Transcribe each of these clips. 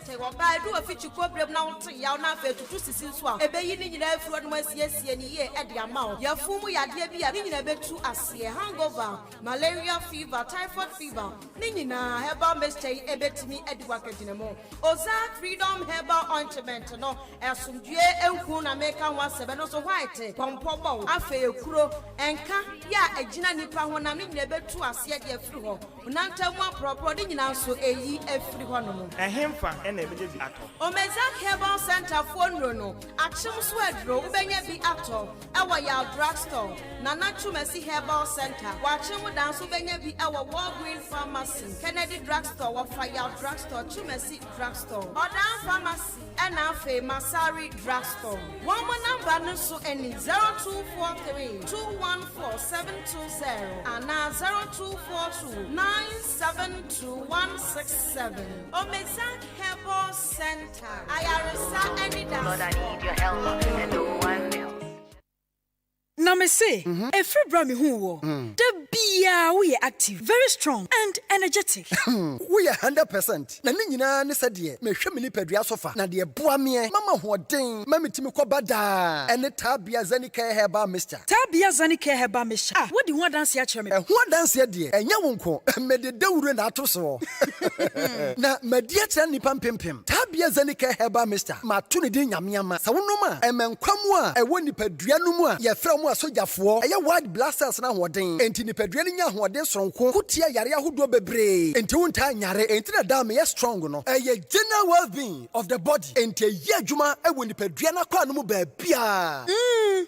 te wo ba do afichi problem na wo ya na fa tutu sisi so a ebe yi ni nyina afuro no asiesie ni ye e de ama wo ya fumu yade bi a ni nyina betu ase hangover malaria fever typhoid fever ni nyina herbal mixture ebetimi ediwa kadinemo oza freedom herbal ointment no esumdue enku na meka wa sebe no so white pompo bo afa ekuro enka ya agina nipa ho na ni nyina betu ase de afiri ho unantamu apropro ni nyina so eyi afiri ho no ehemfa ena ebeje bi ato omeza herbal center phone no achim so adro ubenya bi ato ewa ya drugstore na Nachumasi herbal center wachim dan so benya bi ewa Walgreen pharmacy Kennedy drugstore wa Fire drugstore Chumasi drugstore Odan pharmacy and afe Masari drugstore one more number no so any 0243 214 720 and 0242 972 omeza herbal center ayaresa any dance. Lord, I need your help and no one else. Now me say, a free brami who the bia we are active, very strong and energetic. We are 100%. Na nyina ne sadie me hwe me ni padua sofa na de boa me mama hoden mama timi kwabada ene tabia zanika heba mister Tabia zanika heba misha. What do you want dance here me? Ho dance de enya wonko me de dawure na ato so. Na madie kire nipa mpempem. Tabia zanika heba mister. Ma to ne din nyamyama. Sa wonoma emenkwamu a ewo nipadua no mu a ye fra mu asojafo. Eye wide blasters na hoden. Enti nipadua ni nya hoden soronko. Kutia yare ahodo bebre. Enti wonta nyare enti na da me ye strong no. Eye general well-being of the body. Enti ye adwuma ewo nipadua na kwa no mu ba bia.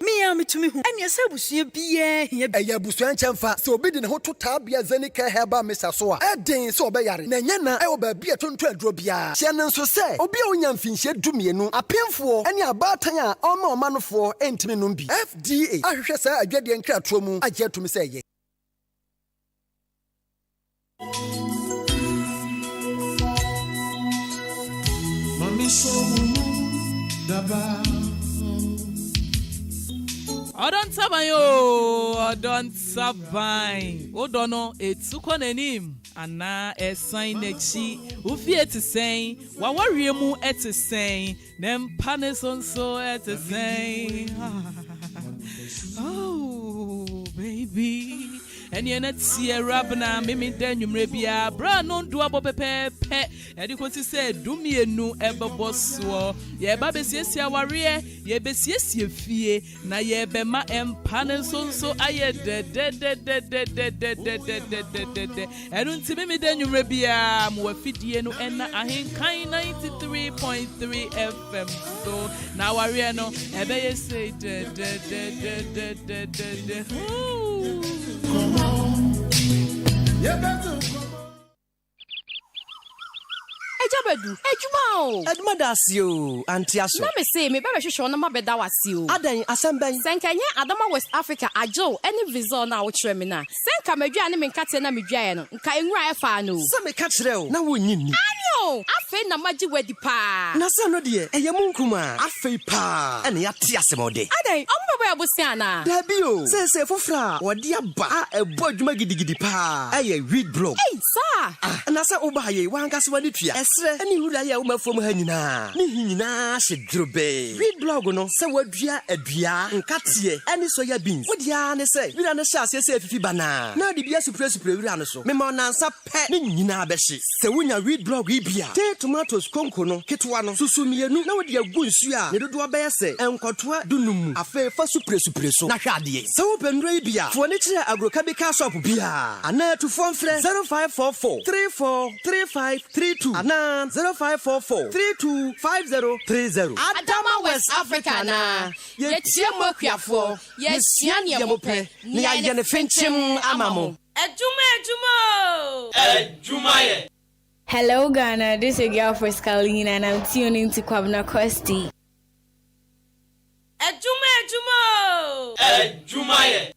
Me am to me hu. Anya se busua bia here. Eye busua nchemfa. Se obi de ne ho to tabia zanika heba mesa so a. Eden se obeyare. Na nya na ewo ba bia tonto aduro bia. Hye ne nso se obi a onya mfinhye dumienu apemfo ene abatan a oma omanofo entimi no bi. FDA ahwehwe sa adwade nkratomu mu agye atumi se ye. Mami so daba Odon sabai odono etuko nanim ana esan nechi ufi etisen wawaremu etisen nem panesonso etisen oh baby eni enetie rabna mimi denwumre bia bra no ndo abopepepe edi kwoti se dumienu ebeboso ye ba besiesia ware ye besiesie fie na ye bema empane sonso aye de enu nti mimi denwumre bia mo afidie no ena ahenkan 93.3 FM so na ware no ebe ye say de Ejabedu, ejuma o. Adwuma dasio, antiaso. Na me say me bebe hwehwe na mabeda wasio. Adan asemban. Senkenye Adama West Africa ajo any visa na wo kire me na. Senka madua ne me nkate na medua no. Nka enwura efa no. Se me ka kire o, na wonyinni. Anyo, afi na magi wadi pa. Na se no de, eye munkuma, afi pa. Ene ya te asemode. Adan, omo bebe abusia na. Dabi o, se fofra, wodi aba ebo adwuma gidigidi pa. Eye read blog. Hey, sir. Na se obaye wankase wadi tua. Any who I am from Hanina, Nihina, she drobe. Read blog no, say what dia a dia, and catie, any soya beans. What ya say? We don't say Fibana. Now the Bia suppress Prevanaso. Memona pet Nina Beshi. So when you read blog, Ibia, take tomatoes, concono, Ketuano, Susumia, no dear Gunsia, Nedo Bese, and Cotua Dunum, a fair for suppresso, Nakadi. So open Rabia, for nature agrocabica shop Bia, and now to phone 0544 343532. 0544 325030. Adama West Africa na. Yetie mokwiafo. Yesia ne mope. Ni aye ne fenchim amamo. Adwuma ye. Hello Ghana, this is your girl Frescalina and I'm tuning to Kwabena Costy. Adwuma ye.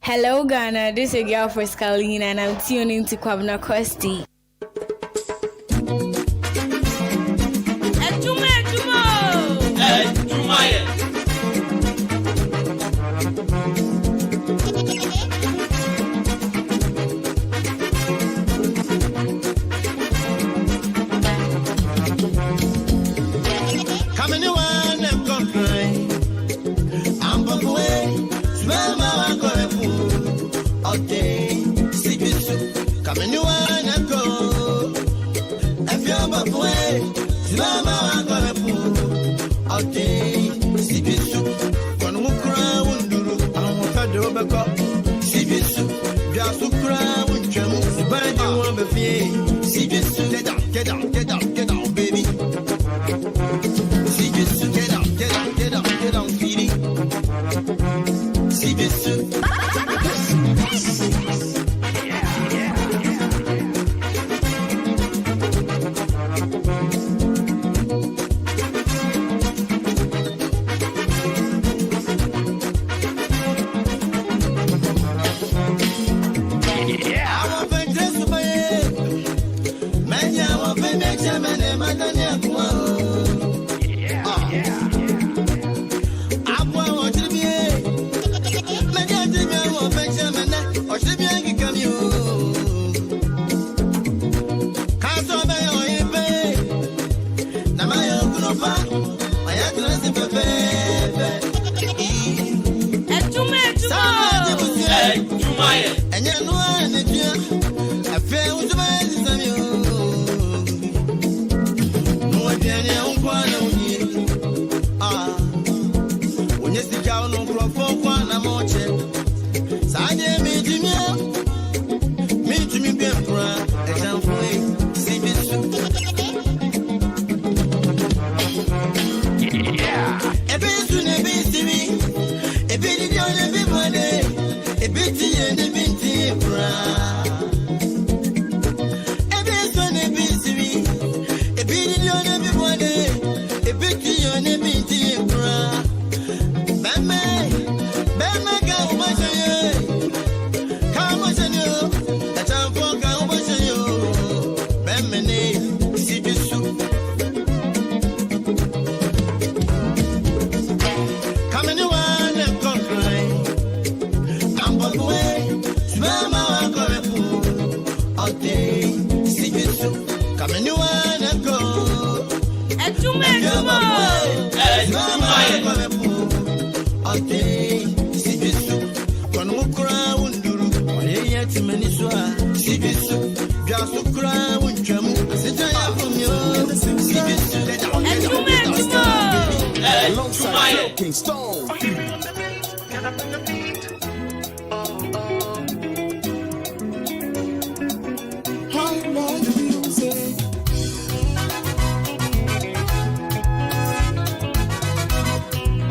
Hello Ghana, this is your girl Frescalina and I'm tuning to Kwabena Costy. Okay, see this coming you wanna go. If you're my boy, Mama, I'm gonna pull. Okay, see this when we cry, Wunduru, I'm gonna do a back. See this, just to cry, with you, but I don't want to be. See this, get down, get down, get down, get down, baby. See this, get down, get down, get down, get down, sweetie. See this.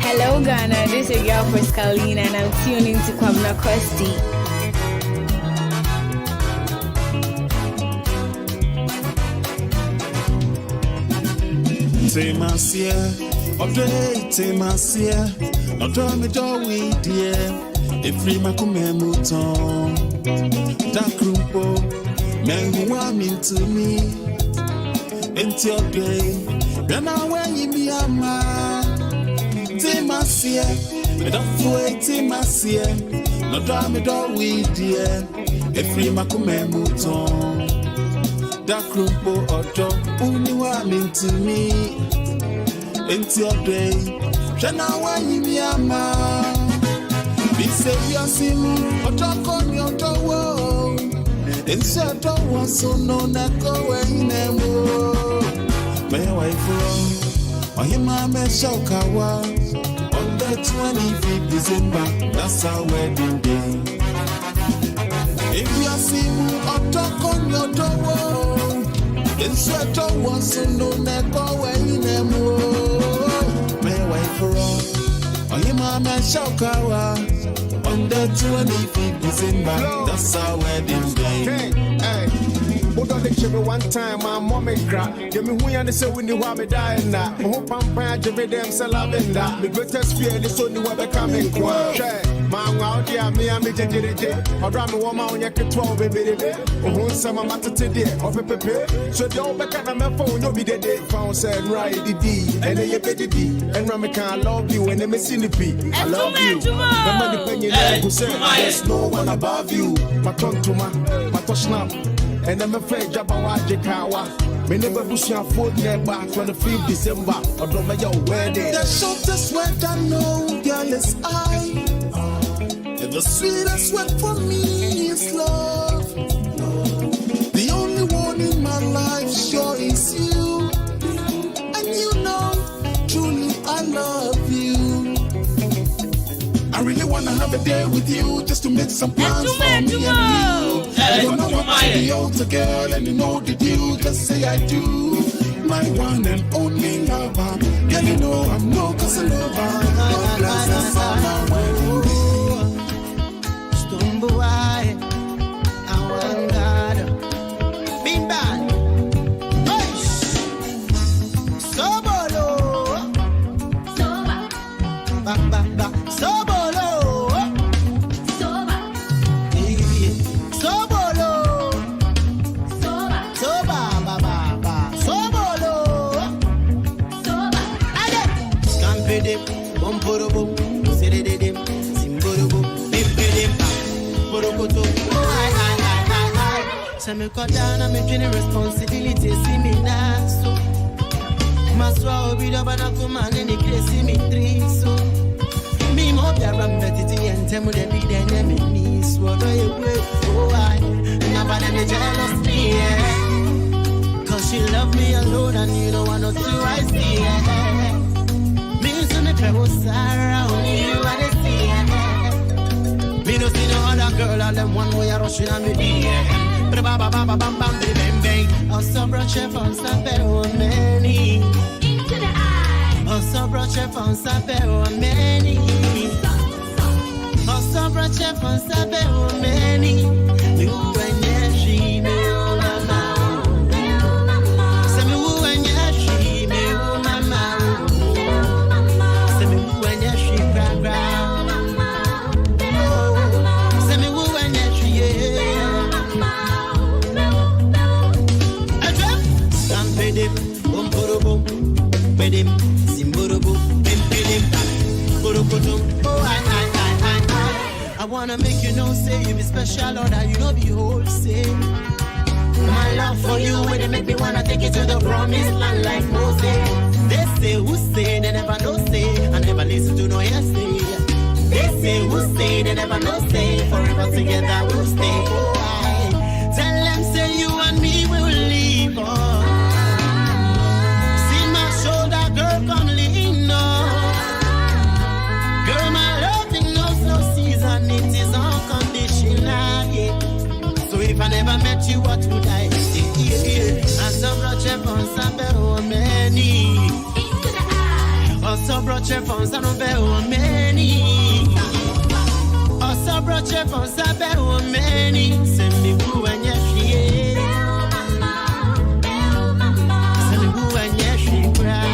Hello Ghana, this is your girl Pascaline and I'm tuning to Kwabena Costy. Temasia, Odre, Temasia, Odre, Joey, dear, every Macume Mouton, Dakrumpo, men who are mean to me, until day, then I wear you be a man. Temasia, I don't wait, Temasia, Odre, Joey, dear, every Macume Mouton. Dakrumpo Ojo, who are mean to me until day. Shana wani mi ama. Be say you see me, Ojo kon your door. Insert door so no na go in emo. My wife, oh hima me shaukawa. On the 25th December, that's our wedding day. If you see me, Ojo kon your door. In sweat of one so no never way in a more. May wait for all. On your mama Shaukawa. On the 25th December, that's our wedding day. Hey, what are they one time? My mom and cry. Give me who you say when you want me dying now. I hope I'm proud to be them salavenda. The greatest fear is only what becoming quiet. Man, out here, me and me, JJ. Or I'm a woman on your 12 baby. Oh, some matter today, of a pepe. So don't back at my phone, you'll be the day. Found said, right, the D, and then you pay the D. And Ramika, I love you, and they missing the P. I love you. The money penny, who said, there's no one above you. My tongue to my touch snap. And I'm afraid Jabawaji Kawa. Me never push your foot never 25th December. Or don't make your wedding. The shortest word I know, girl, is I. And the sweetest word for me this love. The only one in my life sure is you. And you know, truly I love you. I really wanna have a day with you just to make some plans for me and you. You don't know what to be out a girl and you know the deal, just say I do. My one and only lover, girl you know I'm no Casanova. God bless us all our wedding day. Stumble I want God. Bing bang. Sobolo. Soba. Ba ba ba. Sobolo. Soba. Sobolo. Soba. Soba ba ba ba. Sobolo. Soba. Ale. Campede. Bomporobo. Sedede. Simborobo. Bipede. Borokoto. So me cut down on me dream responsibility. See me now so. Maswa obido bana kumane ni kresi mi triso. Mi mo bia rambeti and temu de bi de me ni so do ye we oh I never them jealous me yeah. Cause she love me alone and you don't want no two I see yeah. Me so me travel Sarah only you I see yeah. Me no see no other girl and them one way I rush in me yeah. Ba ba ba ba bam bam bang bang. Also broche from Sapero many. Into the eye. Also broche from Sapero many. Also broche from Sapero many. You and yeah she me mama. Say me who and yeah she me mama. Say me who and yeah she gra gra. Say me who and yeah she yeah. Bedim, bomporobo, bedim, simborobo, bedim, borokotum. Oh, I wanna make you know, say you be special, or that you know be wholesale. My love for you, when they make me wanna take you to the promised land like Moses. They say who say, they never know say, I never listen to no hearsay. They say who say, they never know say, forever together we'll stay. Oh, tell them say you and me will leave. Oh. Girl, come lean on. Girl, my loving knows no season, it is unconditional. Yeah. So if I never met you, what would I say? Also brought your phone, Sapero many. Also brought your phone, Sapero many. Also brought your phone, Sapero many. Send me who and yes, yeah. Send me who and yes, she cry.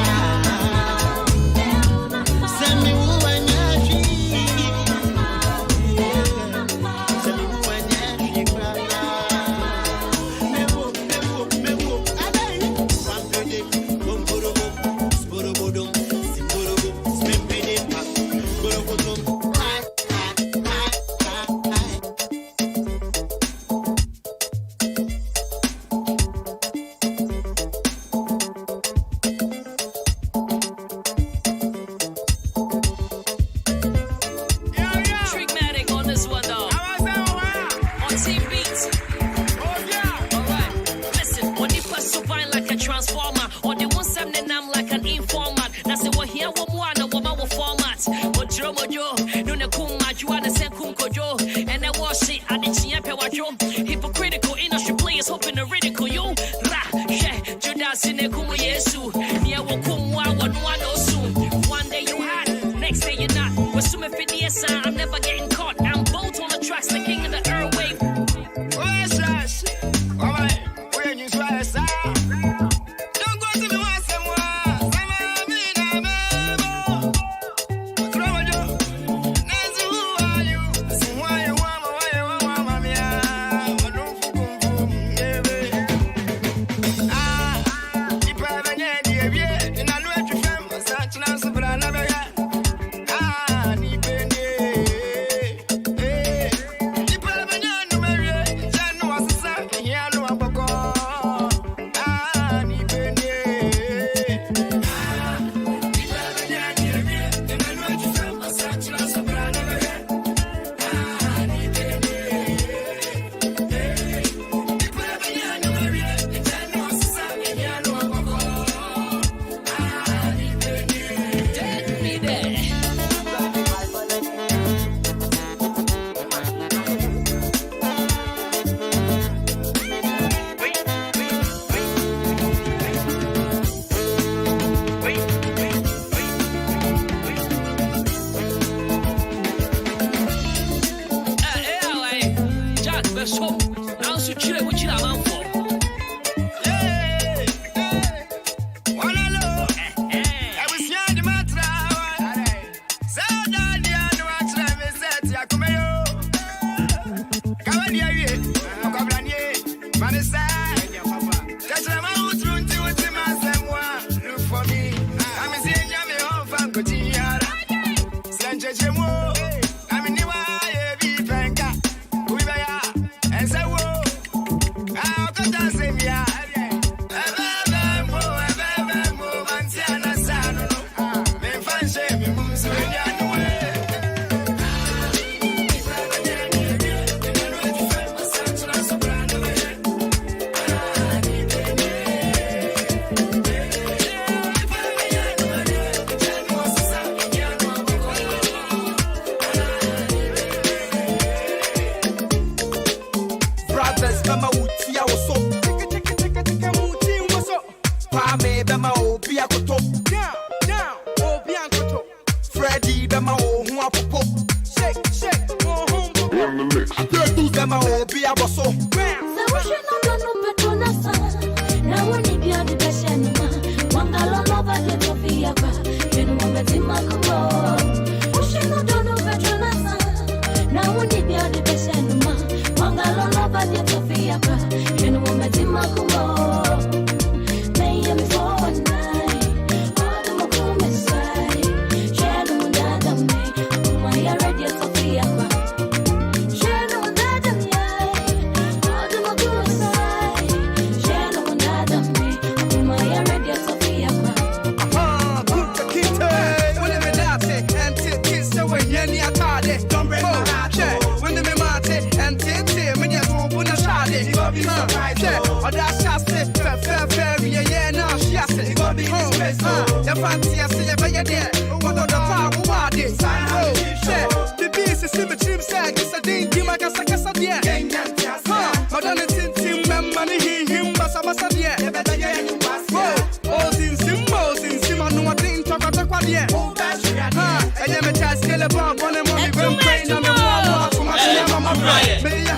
Hypocritical industry players hoping to ridicule you. One day you hot, next day you're not. We're assuming 50 years I'm never getting caught. I'm both on the tracks, the king of the airwave. Don't go to me once more. Now so chile what you am for.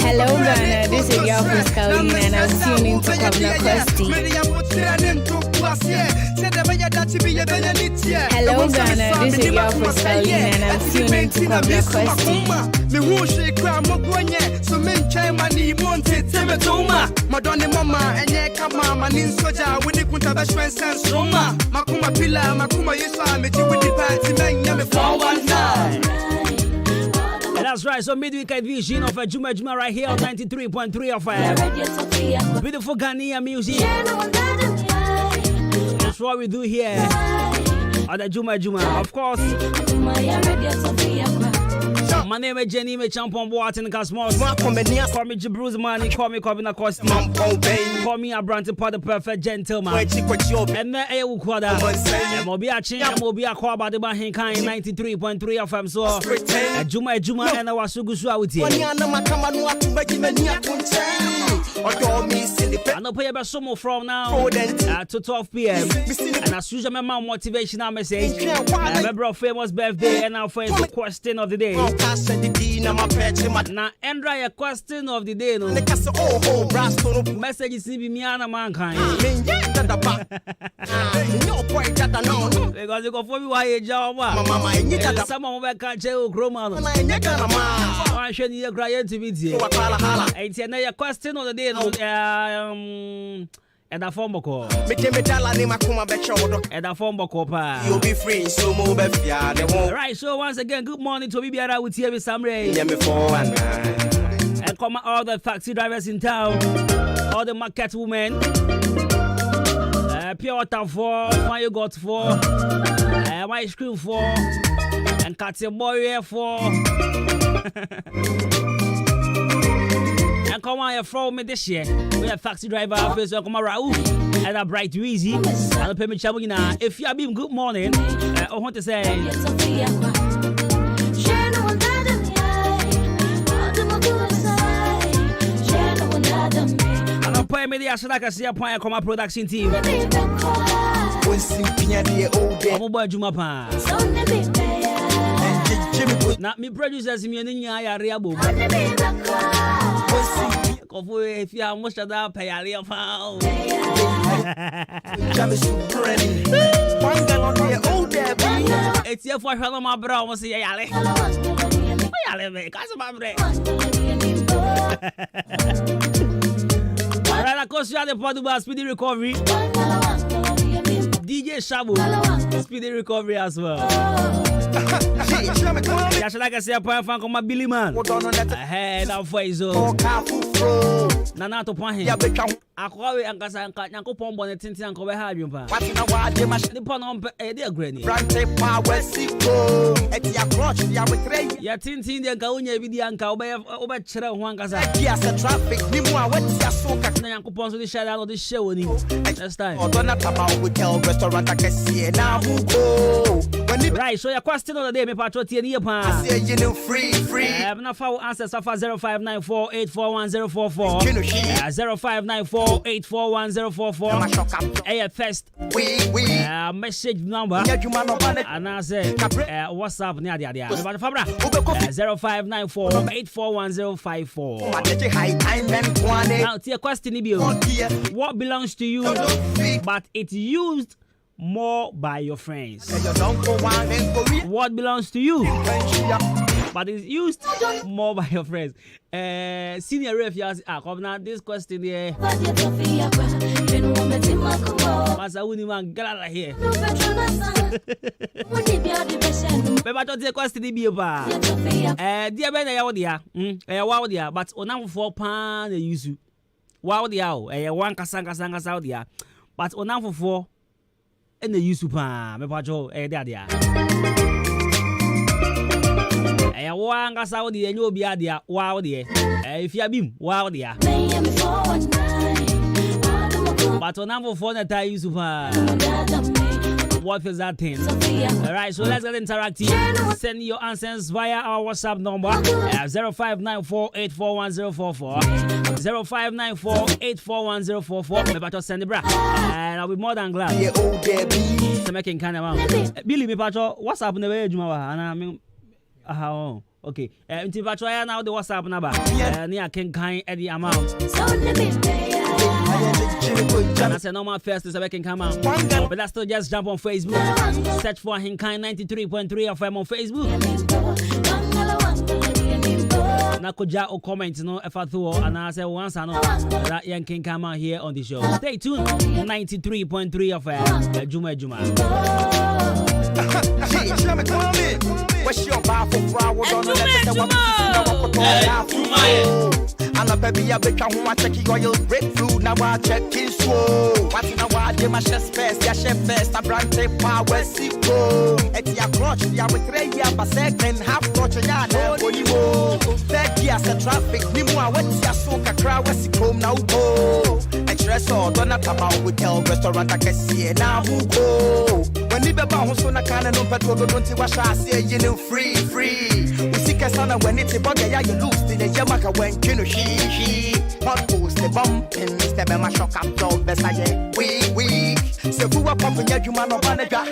Hello Ghana, this is your girl Pascaline and I'm tuning to Kwabena Costy. Hello Ghana, this is your girl Pascaline and I'm tuning to Kwabena Costy. Madonna mama enye kama manin soja with the kunta best friend sense Roma makuma pila makuma yesa me with the party men me 419. That's right, so midweek vision of Adwuma right here on 93.3 of beautiful Ghanaian music. That's what we do here on Adwuma. Of course, my name is Jenny, my champion boat in the Cosmos. Call me Jibru's money, call me Kwabena Costy. Call me a brand part the perfect gentleman. And then I will call that. Mobia Chin, Mobia Kwaba the Bahinka in 93.3 FM. So Adwuma and I was so good with you. I know pay about some from now to 12 p.m. And as usual, my motivational message. Remember famous birthday and our friends the question of the day. Now, Andra, a question of the day. No message is me and mankind. Because you go for me why a job. Someone will catch you, Groma. I should need a cry to meet you. It's a question of the day. And a form call. And a form call. You'll be free, so move. Right, so once again, good morning to be with here with Sam Ray. And come all the taxi drivers in town, all the market women, pure water for, my yogurt for, my ice cream for, and cut your boy for. And come on, from me this year. We have taxi driver, first come around, and a bright easy. I'll pay me trouble now. If you have been good morning, I want to say. I'll pay me the Asaka see a point come production team. I'm a boy Jumapa. Now, me producers, me and I are real. Kofu if you are most of that pay a pound. It's your for my bro was say yale. Yale me, cause my bre. Alright, of course you are the Portugal speedy recovery. DJ Shabu, speedy recovery as well. Yeah, like I say, a point from my Billy man. Ahead of Faizo. Nana to point him. Aquawi and Casanca, Uncle Pombo, and Tintin, and Cover Hadium. The pond on a dear granny. Power Sico. At your crotch, you are with ya Tintin, the Gaunia with the Uncle over Chera Wangaza. Yes, the traffic, Nimua, what's your soca? Uncle Pons with the shadow of the show. Next time. Or don't about hotel restaurant, I can see it now. Right, so your question of the day, me patrol TNE pa. I say you know free. I'm not for answers of 0594841044. 0594841044. Hey, first. Message number. And I say WhatsApp near the idea. 0594841054. Now, to your question, what belongs to you, but it's used more by your friends? What belongs to you, but is used more by your friends? Senior ref, come now. This question here. Masa Uniman Gala here. But don't take question to be about. Dear Ben, Wadia, but on 4 pounds they use you. Wadia, one Kasanga Saudia, but on 4. And the use super, me pacho, dadia. Wanga Saudi, and you'll be adia, wow, dear. If you have been, wow, dear. But on number 4, that I use super. What is that thing? Alright, so let's get interactive. Send your answers via our WhatsApp number 0594841044. 0594841044. Me pacho send the bra. And I'll be more than glad to make it kind of Billy, me pacho, WhatsApp never Juma. And I mean, okay. Until pacho, I now the WhatsApp number. Near can kind at the amount. And I said, no more first is a can come out. But that's still just jump on Facebook. Search for Hinkai 93.3 FM on Facebook. Nakoja or comment no if I thought and I said once I know that young can come out here on the show. Stay tuned. 93.3 FM. Juma. What's your bar for flower? And a baby, I become one checking oil, breakthrough. Now I check in slow. What's now I did my chest first, ya chef first, a brand tape power Sico. At your crotch, ya with 3 years per second, half crotch, ya know. That years the traffic, Nimua, what's your soca crowd, what's it home now? Go. And dress all done at about hotel restaurant, I can see it now. Who go? When you be bound, so I can't no petrol, don't see what I say, you know, free. We see Cassana when it's a bugger, you lose in the Yamaka when you know she. Hot post the bumping, step in my shock up dog, best I get. We, so who are pumping your human or manager?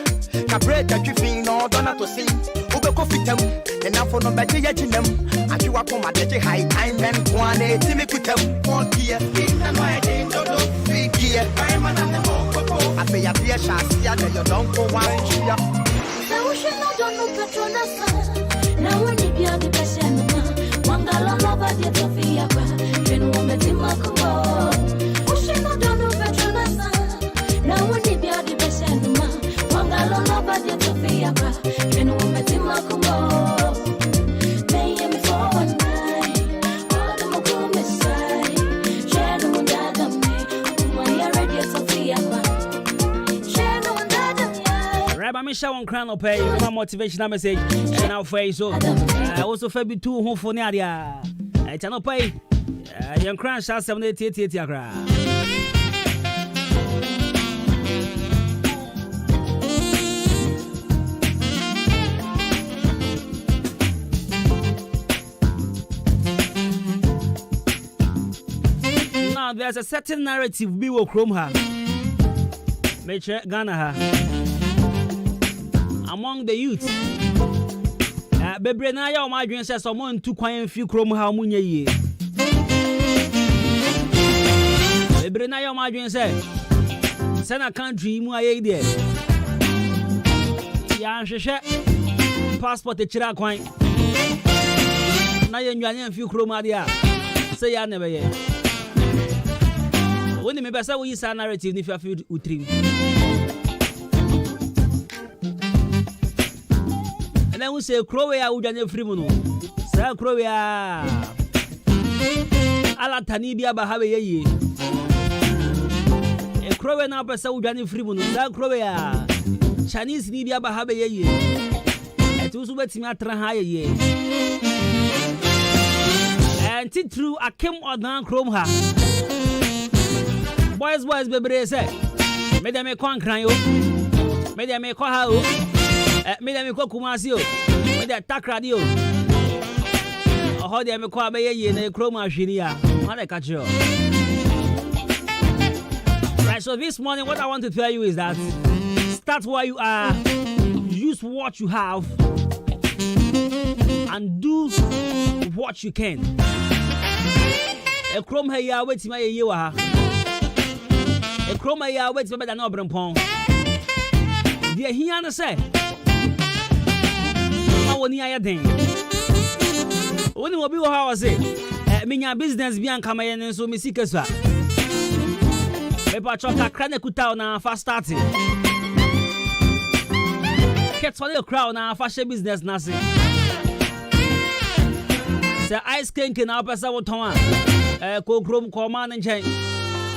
Cabret that you feel no donut to see. Uber coffee them, and now for no better yet in them. And you are come at the high time and one day, Timmy put them. 4 years, and why they don't look 3 years. I'm an animal. I say a dear chance, yeah, you don't go one year. So we should not know Petronas. Now when you be the patient. Wangala lava dia Sofia kwa Jenu wametima kumo Ushino dono Petronasa Na wani bia di beshenuma Wangala lava dia Sofia kwa Jenu wametima kumo Meye mi for one night Wada mukume sai Jenu wandada me Umaya redia Sofia kwa Jenu wandada me Rabbi Misha won crown or pay one motivational message and now for so I also feel be too home for Nadia. I cannot pay. Young crown shall 788 yakra. Now there's a certain narrative we will chrome her. Make sure Ghana her. Among the youth. Bebre na ya o ma dwen se so mo ntu kwan fi krom ha munye yi. Afei na yɛ ɔmo adwene sɛ sɛ na country mu ayɛ ide. Ya nhwehwɛ passport ekyira kwan. Na yɛ nwane mfi krom ade a sɛ ya na bɛyɛ. Woni me pɛ sɛ wo yi sa narrative ni fi utrim. Ɛna wo sɛ krowe a wo dwane free mu no. Sɛ krowe a ala tani bi aba ha be yeye. E krowe na pɛ sɛ wo dwane free mu no. Sɛ krowe a Chinese ni bi aba ha be yeye. Ɛti wo so betimi atra ha yeye. Ɛnti true akem odan krom ha. Boys bebre say me dem e kon kran yo. Me dem e ko ha o. Me dem e ko Kumasi o. Me dem takradi o. Oho dem e ko abeye na krom ahwini a. Ma dey catch you. Right, so this morning what I want to tell you is that start where you are, use what you have, and do what you can. E krom ha ya weti ma ye wa ha. E kroma ya wait better than obrempon. Dia hia no say. Ma woni aye den. Woni obi wo ha wo say. Menya business bi anka maye nso me sika so a. Me pa choka kra na kuta na fa starting. Ket for the crowd na fa share business na say. Say ice cream na pesa wo ton a. Ko krom ko ma na nchen.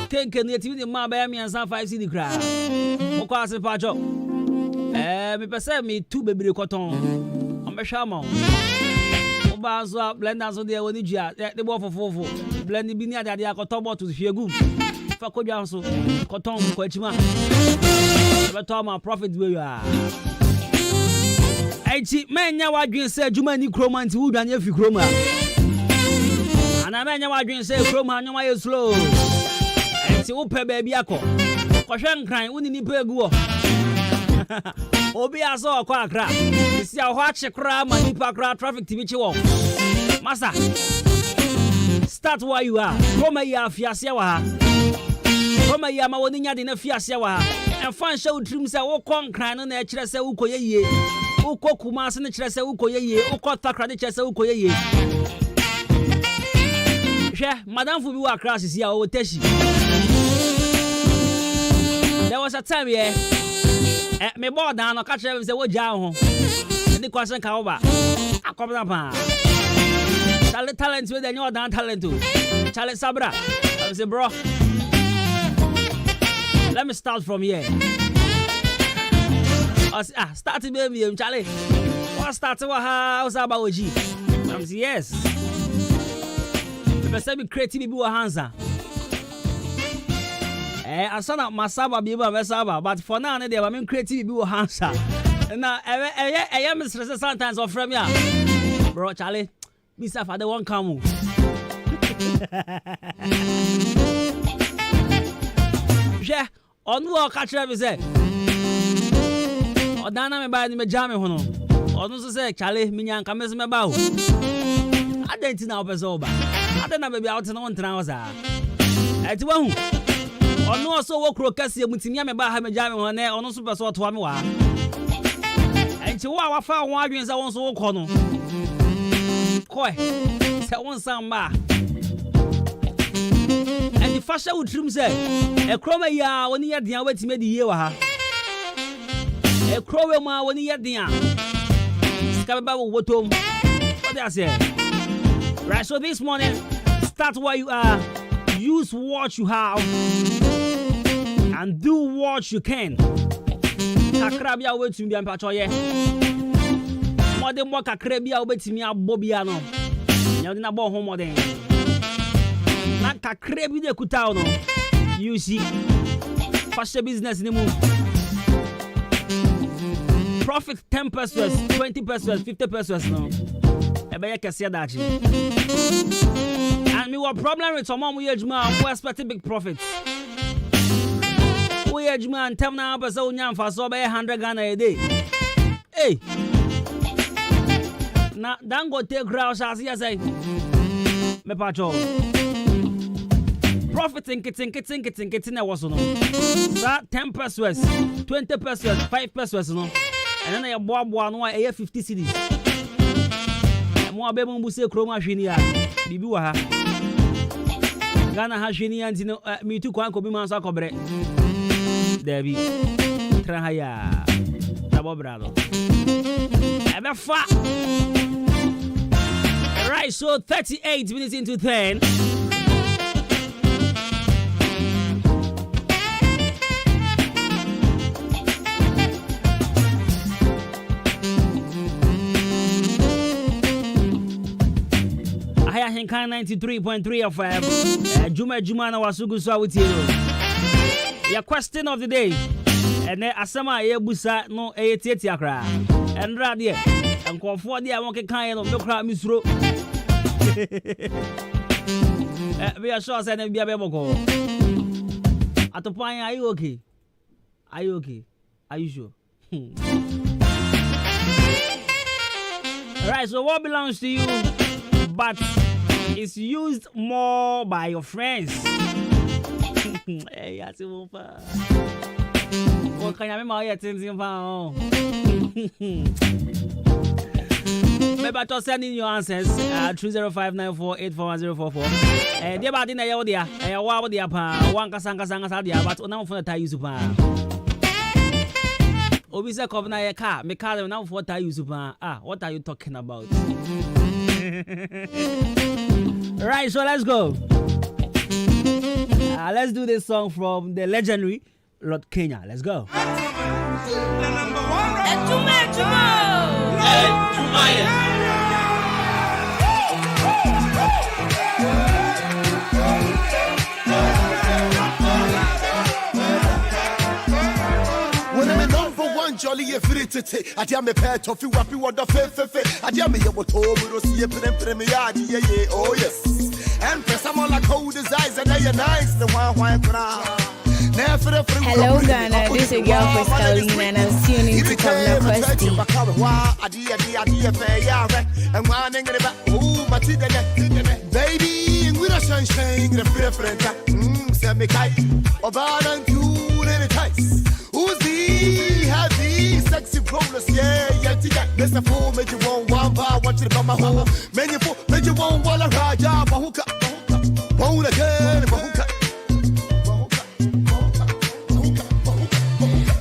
Kenke ni eti ma ba mi ansan 5 cedi kra. Mo kwa se pa jo. Me pese me tu bebre koton. O me hwa ma. O ba so blender so de woni dua. De bo fofofo. Blend bi ni ade akoton bottle hwegu. Fa kodwa so. Koton ko achima. Be to ma profit we ya. Echi menya wadwen se adwuma ni kroma nti wo dwane afi kroma. Ana menya wadwen se kroma anyoma ye slow. Si wo pe baby akọ kọhwe nkran woni ni pe egu o obi aso akọ akra si ahọ achekra ma ni pa akra traffic timi chi wo masa start where you are koma ya fiase wa ha koma ya ma woni nya de na fiase wa ha en fan sha utrim se wo kọ nkran no na ekire se wo koyeye wo kọ Kumasi ne kire se wo koyeye wo kọ takra de kire se wo koyeye madam fu bi wa akra sisi a wo tashi. There was a time here. Me board down no catch them say wo ja ho. Any question ka over. Akomna pa. Talent we dey no down talent to. Charlie Sabra. I say bro. Let me start from here. Start baby Charlie. What start wa house about oji. I say yes. Me say be creative be wa hansa. Asana masaba bi ba mesaba but for now they were creative bi wo hansa na I am stress sometimes of from ya bro Charlie Mr. Father won't come je onu o ka kire bi say odana me ba ni me jam me ho no onu so say Charlie minya nka me se me ba ho adenti na opeso ba adena baby out na won tran ho sa eti wa hu ono also wo kro kase mutimi ame ba ha me jame ho na ono so peso to ame wa enti wo a wafa ho adwen se won so wo kọ no koi se won san ba enti fasha utrim se e kroma ya woni ye dia watime di ye wa ha e krowe ma woni ye dia ska ba wo wotom what they say right. So this morning start where you are, use what you have, and do what you can. Kakrabia wetu bi ampacho ye. Mode mo kakrabia obetimi abobia no. Nya de na bo ho mode. Na kakrabi de kuta no. You see. Fashion business ni mu. Profit 10 pesos, 20 pesos, 50 pesos no. Ebe ye kese dachi. And me what problem with some we ejuma who expect big profits. We ejuma and tem na pesa unya mfa so be 100 Ghana a day. Hey. Na dango take crowd as you say. Me pacho. profit in kitchen was no. That 10 pesos, 20 pesos, 5 pesos no. And then I bought one 50 cedis. Mo abe mo buse kroma hwini a bibi wa ha Ghana ha hwini anti no me tu kwan ko bi man so akobre Debi tra ha ya tabo brado ebe fa. Right, so 38 minutes into 10. I think 93.3 FM. Juma na wasugu so with you. Your question of the day. And then asama ye busa no e tieti akra. And radie. And konfo dia won kekan no mekra misro. We are sure say na bia be boko. Atopan, are you okay? Are you okay? Are you sure? Alright, so what belongs to you? But it's used more by your friends. Hey, I see what can you make maybe to send in your answers 30594841044. Dear Badina Yodia, what the apa, one Kasanga dia, but now for the tie super. Obisa Kwabena ya car, me car now for tie you super. What are you talking about? Right, so let's go. Let's do this song from the legendary Lord Kenya. Let's go. Jolly free to take. I dear me pet of you happy what the fe. I dear me what home will see a premier. Oh yes. And press some on like cold as eyes and they are nice. The one crown. Hello Ghana, this is your girl Kwabena and I'm tuning into Kwabena Costy. Baby, we don't shine the different. Send me kite. About and cool in the tights. Who's the heavy, sexy rollers? Yeah, there's a fool, made you want one bar, watch it about my home. Many fool, made you want one of Raja, Bahuka, Bone again, Bahuka.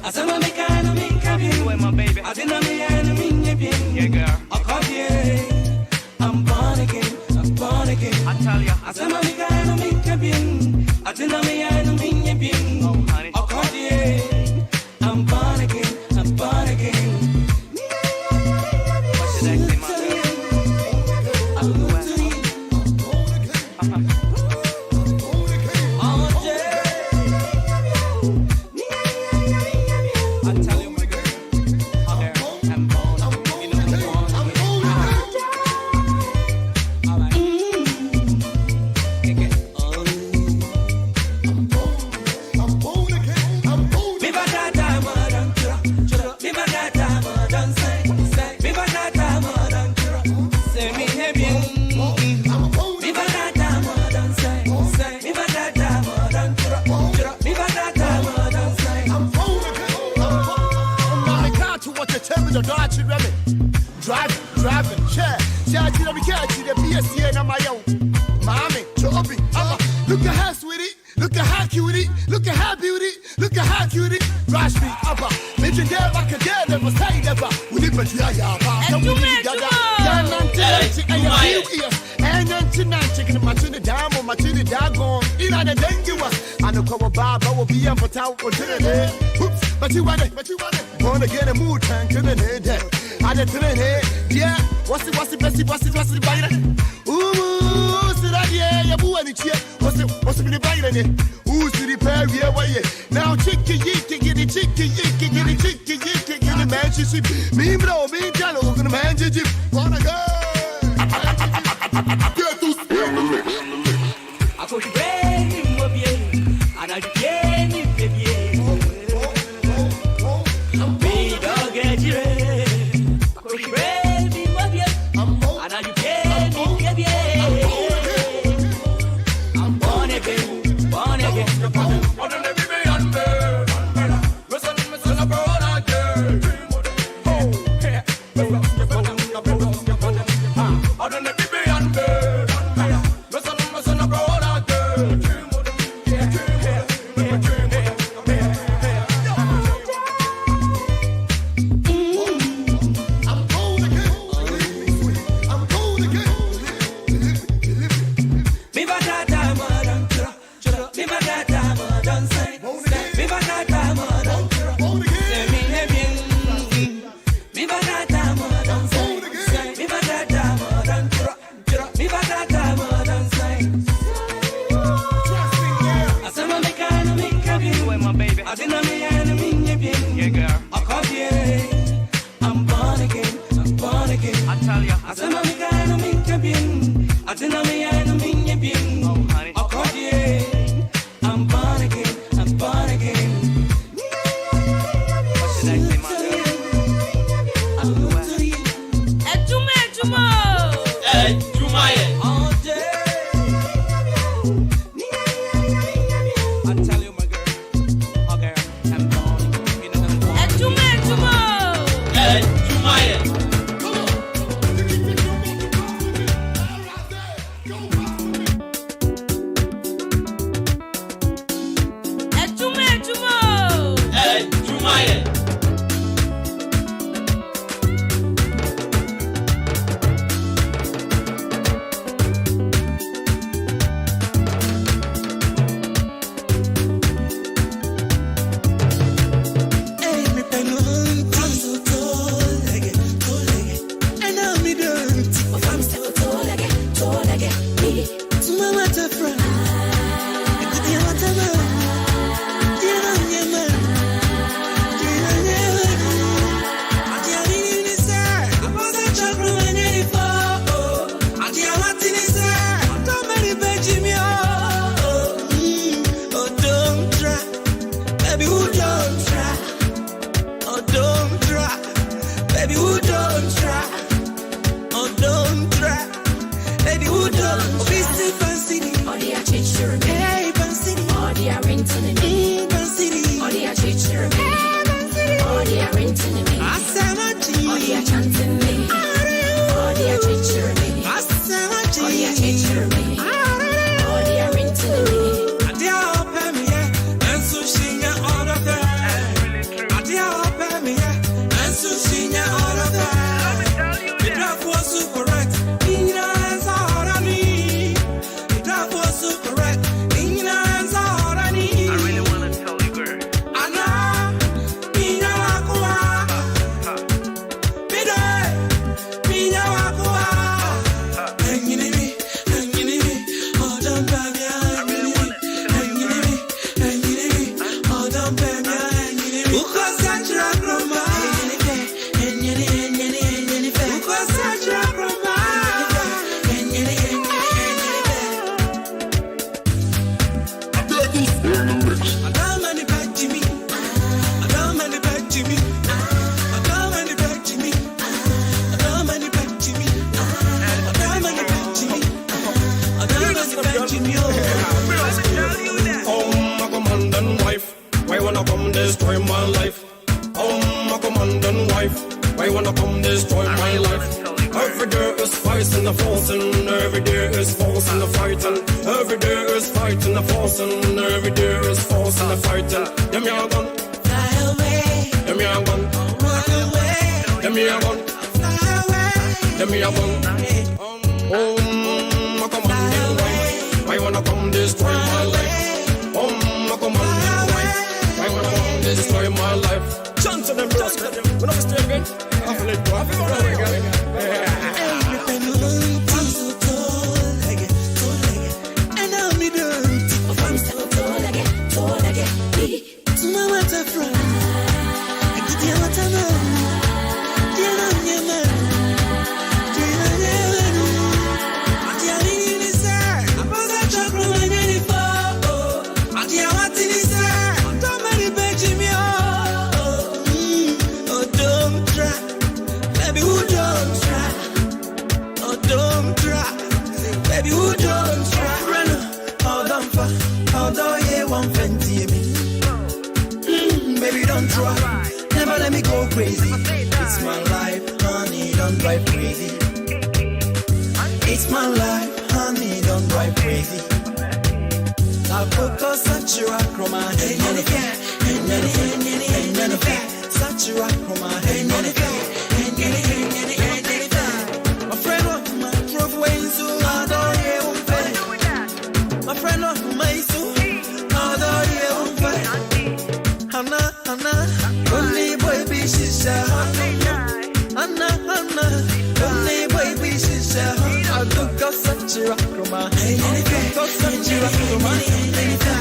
I said, I'm my baby. I didn't yeah, girl. I caught I'm born again, I tell ya. I said, I'm I didn't oh, honey. I caught I'm born again. What should I say, my girl? I tell you, my girl. I'm born. You know I'm born again. All right. Driving, share, we can't see the BSC and my own. Mommy, Chobi, look at her sweetie, look at her cutie, look at her beauty, look at her cutie. Rush me, Abba, mention there, back again, never say never. We need to hear ya, and you need to and then tonight, chicken my chin down or my chin down. In on the dangerous. I know come about, I will be up for town or dinner. Oops, but you want it. Wanna get a mood tank in the head. I did tell it, yeah. What's the bite? Ooh, so that yeah, you boo any cheer. What's the bite in it? Who's the repair? Yeah, why? Now, chicken, get it, man. She me, bro, me, Jello, gonna man, you wanna go? I could be ready, and I get it, baby. Big dog, get you ready. I didn't mean enemy, yeah, girl. I caught you. I'm born again. I'm born again. I tell ya. I said, I'm enemy, I didn't mean enemy, yeah. Oh, honey. I caught you. I'm born again. I'm born again. What should I say, my girl? Adwuma. Adwuma, yeah. All day. I tell you, my girl. Okay, I'm born. You know I'm born. Adwuma. Adwuma, yeah. Adwuma, yeah.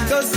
Cause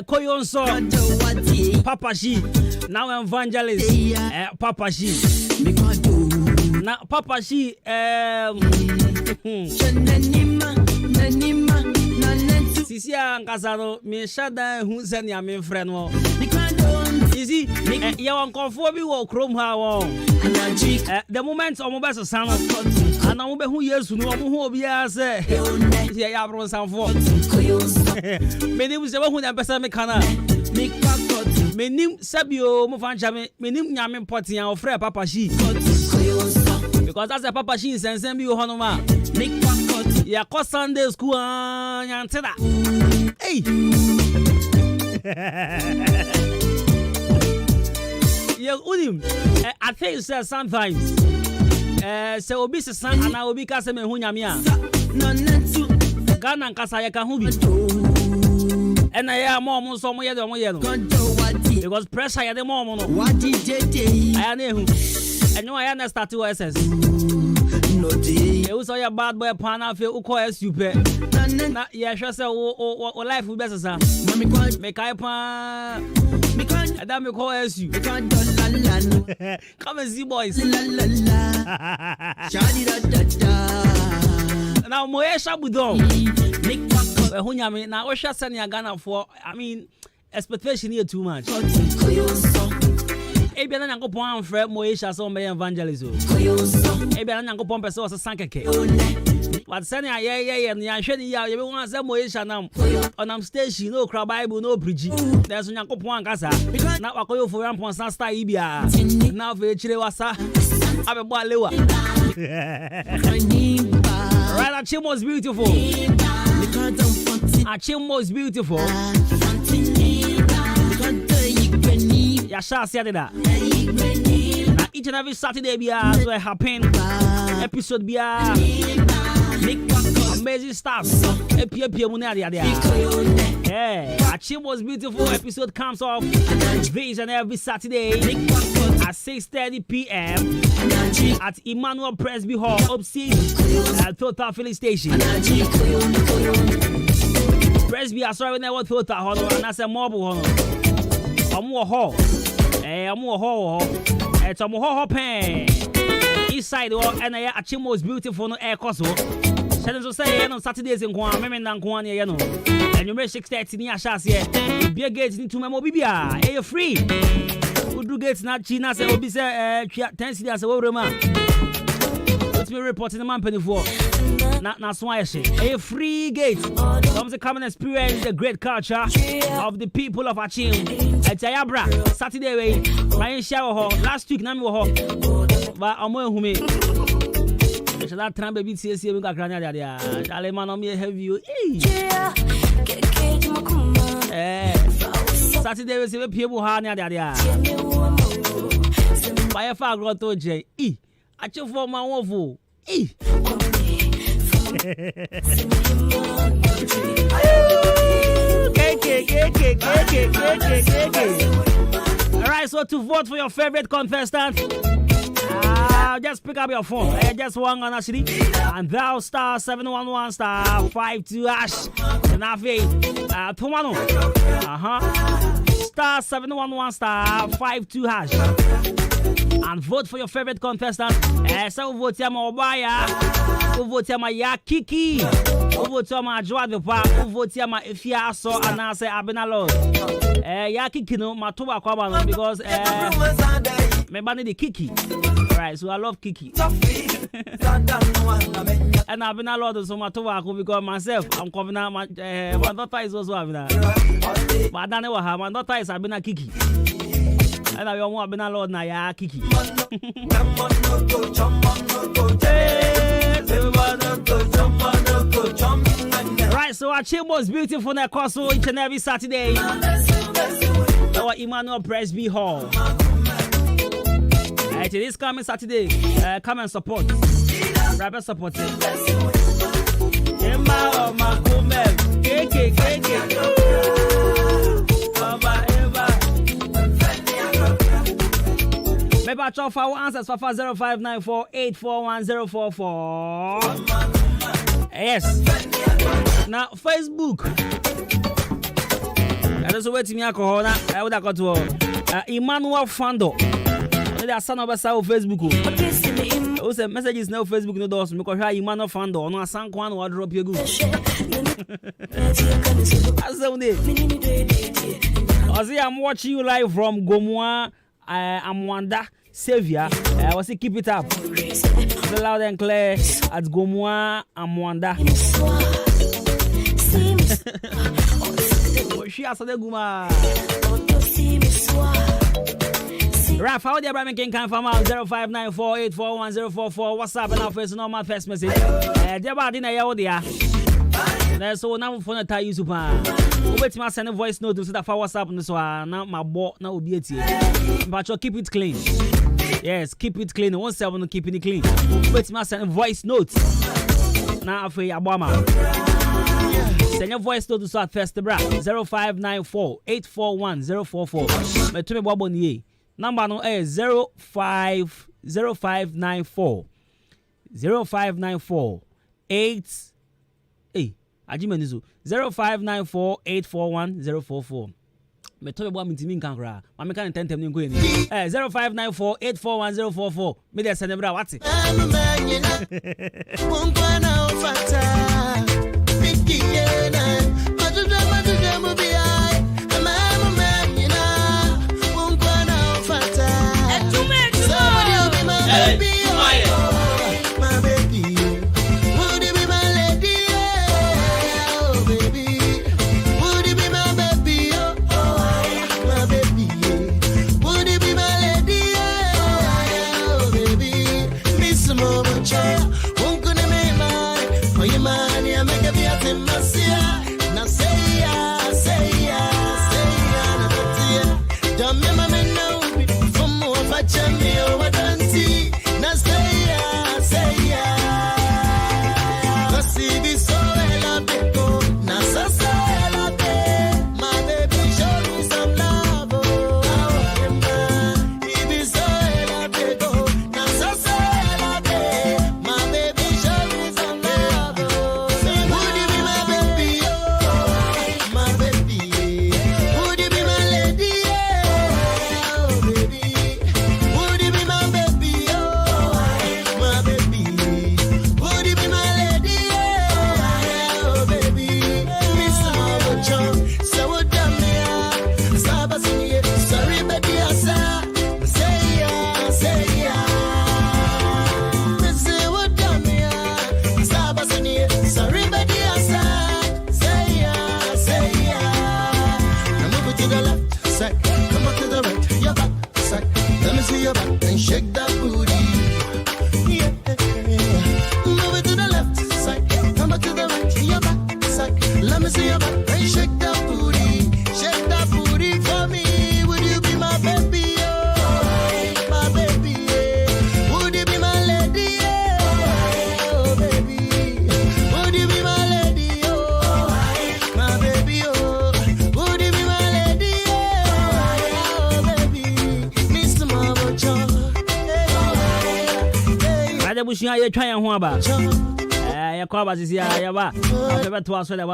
Koyonso, Papa She, now evangelist, Papa She. Now Papa She, Sisia Casado, me shada who's any a main friend. Easy, you want conform you or chrome how the moment of mobile sound, and I will be who years who will be as a Yabron sound for. Many was the one who never said me canna make me name Sabio Mofanchame, me name Yamin Potty and Fred Papa She. Because that's a Papa She and send you Honoma. Ya ko Sunday school and say that. Hey. Yeah, unim. I think sometimes. So obi se san ana obi ka se me hu nyamia. Ghana nkasa ya ka hu bi. And I am more so mo ye do mo ye no. Because pressure ya de mo no. What did they? I na hu. And I na start to SS. No day. You saw your bad boy pana fe uko super. Na ya sure say o life will be sir. Make I pa. Adam me call you. Come and see boys. Now Moesha Budon. Hunyami now Osha Sanya Ghana for I mean expectation here too much. Ebiana nango pon frère Moesha so me evangelist. Ebiana nango pon person so sankeke. But sani yeah ni ahwe ni ya ye be wan say Moesha nam onam station no kra Bible no preach. There's nango pon ankasa. Na wakoyo for rampon san star ibia. Na fe chire wasa. Abebo alewa. Right, Achimbo is beautiful. Achimbo is beautiful. Yasha said that. Now each and every Saturday be so it happen. Episode be amazing stuff. Yeah, Achimbo is beautiful. Episode comes off this and every Saturday at 6:30 p.m. at Emmanuel Presby Hall, upstairs at Total Filling Station. Presby, I saw never Total Hall, and that's a mobile hall. I'm more hall. I'm more hall. It's a more hall pen. East side, and I Achimbo is beautiful. No air cost. So say on Saturdays in Guam, Memen and Guan, you know, and you make 6:30 near Shas here. Be a gate into my mobibia. You're free. Do gates not China say obi say 10 cedi as a man. Let me report in the man penny for. Not why a free gate. Come to come and experience the great culture of the people of Achim. At Ayabra, Saturday way, my shower hall. Last week Nami hall. But I'm who me. That tram baby says you got granny there. Aleman on me have you. Saturday we see people hanya there. Fire far go to J. Achieve for my wofu. Alright, so to vote for your favorite contestant, just pick up your phone. Just one on actually, and dial star 711 star 52 hash. And I Tomano. Star 711 star 52 hash. And vote for your favorite contestant. So vote ya Mobaya. Vote ya ya Kiki. Vote ya ma Joa de Pa. Vote ya ma Ifia so and I say Abenalo. Ya Kiki no matuba kwaba because me bani the Kiki. Right, so I love Kiki. And I've been a lot of so much because myself, I'm coming out. My daughter is also having that. But I don't know how my daughter is having a Kiki. And I want to be a lot now, yeah, Kiki. Right, so our chamber is beautiful in Koso each and every Saturday. Our Emmanuel Presby Hall. This coming Saturday, come and support. Rapper support it. Maybe I try for answers for 0594841044. Yes. Now Facebook. so wait me alcohol na I would got to Emmanuel Fando. They are son of us on Facebook. Oh, say messages now Facebook no doors because Emmanuel Fando no asan kwan no drop you good. I'm watching you live from Gomwa Amwanda Savior. I was keep it up. The loud and clear at Gomwa Amwanda. She has the Guma. Right, how the Abraham can come out 0594841044. WhatsApp and our first normal first message. Dear body na yawodia. There's so now phone tell you super. Wait me send a voice note to that for WhatsApp no so na my bo na obi etie. But keep it clean. Yes, keep it clean. One seven keep it clean. Wait me send a voice note. Na afei abama. Send your voice note to so at first bra 0594841044. Me to me bobo ni. Number no is 0594 8 Ajimenizu 0594841044. Me tobe bo mintimi nkankra. Ma me kan tentem ni nko ni. 0594841044. Me dey send bra what?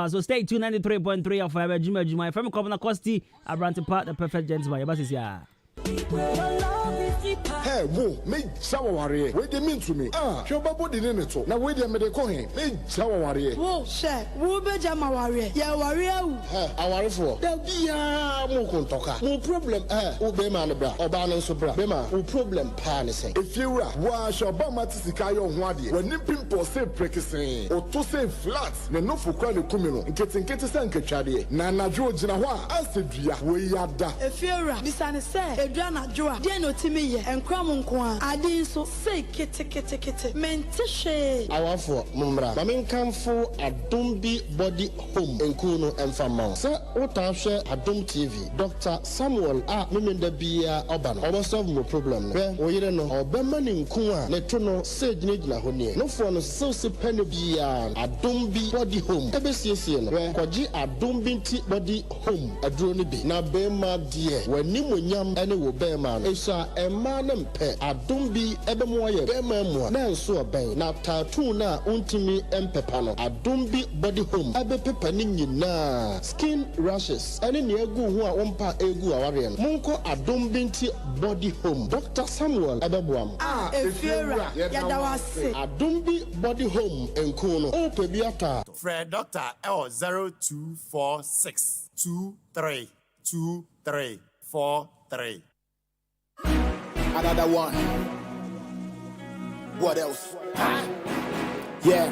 So stay tuned 93.3 of Adwuma from Kwabena Costy, Abrante Part, the perfect gentleman. Hey, whoa, make shower warrior. Wait a minute to me. Show body in it. Now wait a minute, call him. Make shower warrior. Whoa, share. Who be Jama warrior? Yeah, warrior. I worry for. There'll be a Mokuntoka. No problem. Ube man, bra. Obana Sobra. Bema, no problem. Panicing. If you are, wash your Bamatisikayo Wadi. When you pimple say practicing or to say flat, no for quite communal. Getting Sanka Chadi. Nana George Nawa, Astria, we are that. If you're a Bissana say, Adriana Joa, Diano Timmy, and Cramon Kwan, I didn't so say kitty. Mentishe. Our for Mumbra. Mamin come for a Dumbi body home in Kuno and Famount. Sir, what I share a Dum TV. Dr. Samuel Mimin the Bia Oban. Our solve no problem. Where we don't know. Or Beman in Kua, Letrono, said Nidna Honey. No for no so penny bia a Dumbi body home. Ebesian, where Kwaji a Dumbi body home. A drone be. Na Bema dear. When Nimu Yam any will Beman. Esha Emma ne mpe adom bi ebe mo ye be ma mu na nso oben na tattoo na untimi empepa no adom bi body home ebe pepa ni nyina skin rashes ene ne egu ho a wompa egu aware no monko adom bi nti body home Dr. Samuel ebeboam efiera yada wase adom bi body home enko no o pe bi ata Fred Doctor L 0246 232343. Another one. What else? Yeah.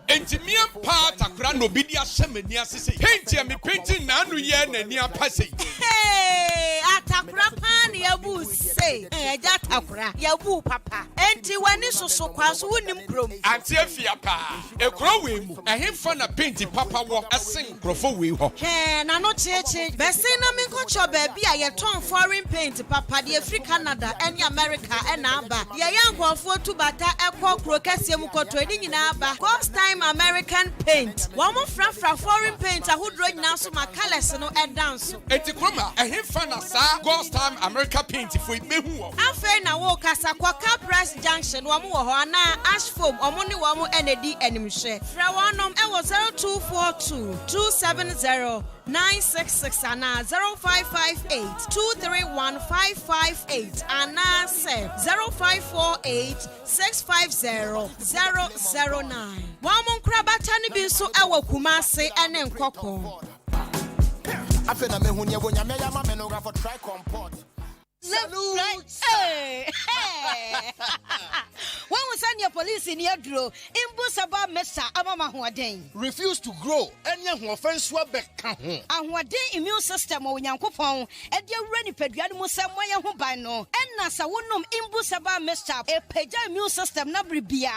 Engineer part akra no bi dia hyemani asese. Paint me painting na anu ye na ni apase. Hey, atakura pan yabu say. Eja atakura yabu papa. Enti wani soso kwaso wonim krom. Anti afia pa. Ekro we mu. Ehemfa na paint papa wo esen krofo we ho. He na no cheche. Bese na me ko cho ba bi a ye ton foreign paint papa de Africa Canada and America and aba. Ye yankofo tu bata ekọ kro kase mu ko to edi nyina aba. First time American paint. One more fra foreign paint ahudro nyina so ma colors no e dance. Eti kroma ehemfa na sa Ghost time America paint fo ibehu wo. Afa na wo kasa kwa Press Junction wo mo wo ho na ash foam omo ne wo mo enedi animhwe. Fra wonom e wo 0242 270 966 and 0558 231 558 and 0548 650 009. Wamon krabata ni bi so ewo Kumase ene Nkoko. Afa na mehunya wonya me ya ma me no ga for try comport. Salute. Hey. When we send your police in your draw, Imbusaba Mesa Amama Huaden. Refuse to grow. Any offense will be count. And what day immune system or Yankopon, and your ready pediatric Samoya Hubano, and Nasa Wunum Imbusaba Mesa, a peja immune system Nabribia.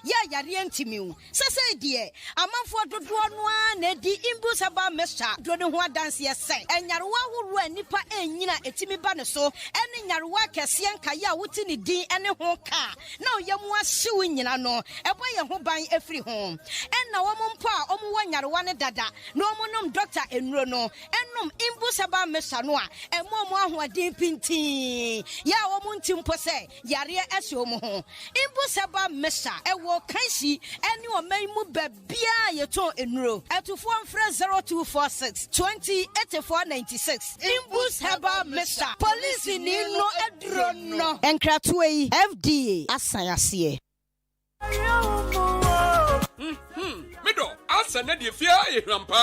Ya Yarientimu. Sasa dear, a month for the one, Eddie Imbusaba Mesa, Dronua dance yes, and Yarwa who ran Nipa and Yina Etimi Banaso. Any Yarwa Cassian Kaya Wutini D and a home car. Now Yamwa suing in no, a boy who buy every home. And now woman pa, one Yarwana dada, no monum doctor in Rono, and num imbusaba mesanoa, and more who are deep in tea. Ya woman timpose, Yaria Esomo. Imbusaba mesa, a walk kaisi, and you may move bia yato in row. At to 0246 20 8496. Imbus haba mesa, police. No edrono enkratwe FDA asayase Mido asa na de fia ehrampa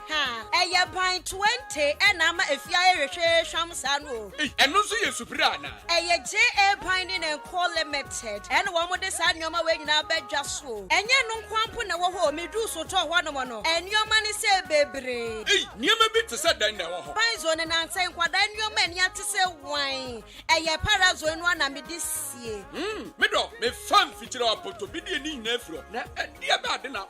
ha eye ban 20 enama efia ehwehwe hwamsa no eno so ye supira na eye JA ban ni na call limited ene wo mo de sa nyoma we nyina badwa so enye no kwampo na wo ho medu so to ho no mo no enyoma ni se bebre nyema bi te se dan na wo ho ban zo ne na nsan kwada nyoma ni ate se wan eye parazo enu na me disie mido me fan fichira apoto bi de ni nyina afro na dia ba de na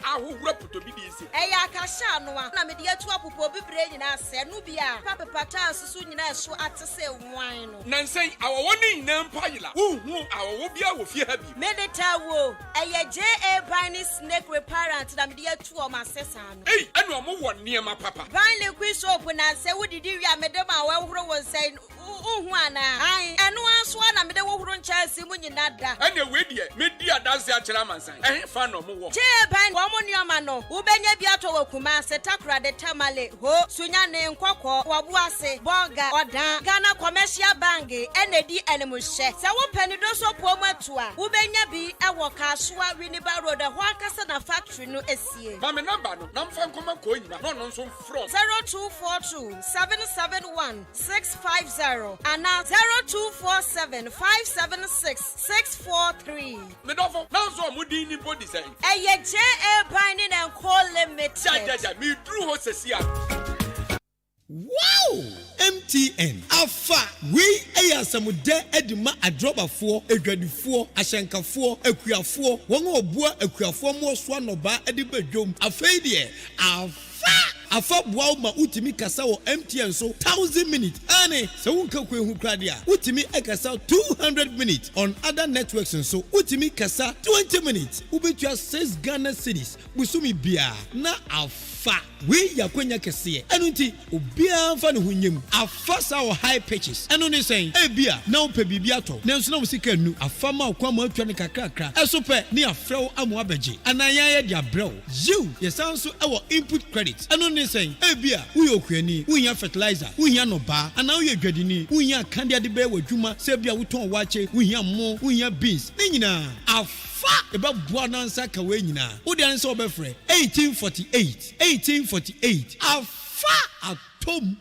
ahura poto bi de isi eye akasha no na me de atu apopo bibre nyina se no bia papa pata susu nyina eso ate se wan no na nsan awowo ni nyina mpayila hu awowo bia wo fie ha bi medita wo eye JA Bani snake reparent na me de atu o ma sesa no enu omo wo niema papa ban liquid soap na se wodidi wi amede ma wa huro wo nsan uhu ana ai enu aso na me de wo huro nchasi mu nyina da ene we die me di adanse a kira mansan fa no mo wo JA Bani wo mo nioma no wo benya bi ato wo Kumase takra de tamale ho sunya ne Nkoko wabu ase boga odan Ghana commercial bank enedi enemuhye se wo pani do so po mu atua wo benya bi e wo Kasua Winneba Road ho akasa na factory no esie ma me number no na mfa nkoma ko nyina no no so from 0242 771 650 and 0247 576 643 me dofo na so mudi ni body say eye JA Bani na call limited ja me dru ho sesia. Wow! MTN afa we ayasamude edima adrobafo edwadifo ahyenkafo akuafo won obua akuafo mo so anoba edi badwom afei de afa afa boa ma utimi kasa wo MTN so 1000 minutes ane so wonka kwehu kradia utimi ekasa 200 minutes on other networks and so utimi kasa 20 minutes ubetua 6 Ghana cedis busumi bia na afa we yakwenya kese enu nti obia mfa ne hunyem afa sa wo high pitches enu ne sen ebia na wo pe bibia to na nso na wo sika nu afa ma kwa ma atwa ne kakrakra eso pe ne afrew amu abeje ananya ye dia brew you yesanso ewo input credit enu ne sen ebia wo yokuani wo nya fertilizer wo nya no ba ana wo yedwadini wo nya kandia de be wadwuma se bia wo ton wache wo nya mo wo nya beans ne nyina afa eba bua nansa ka we nyina wo de ansa obefre 1848 afa atom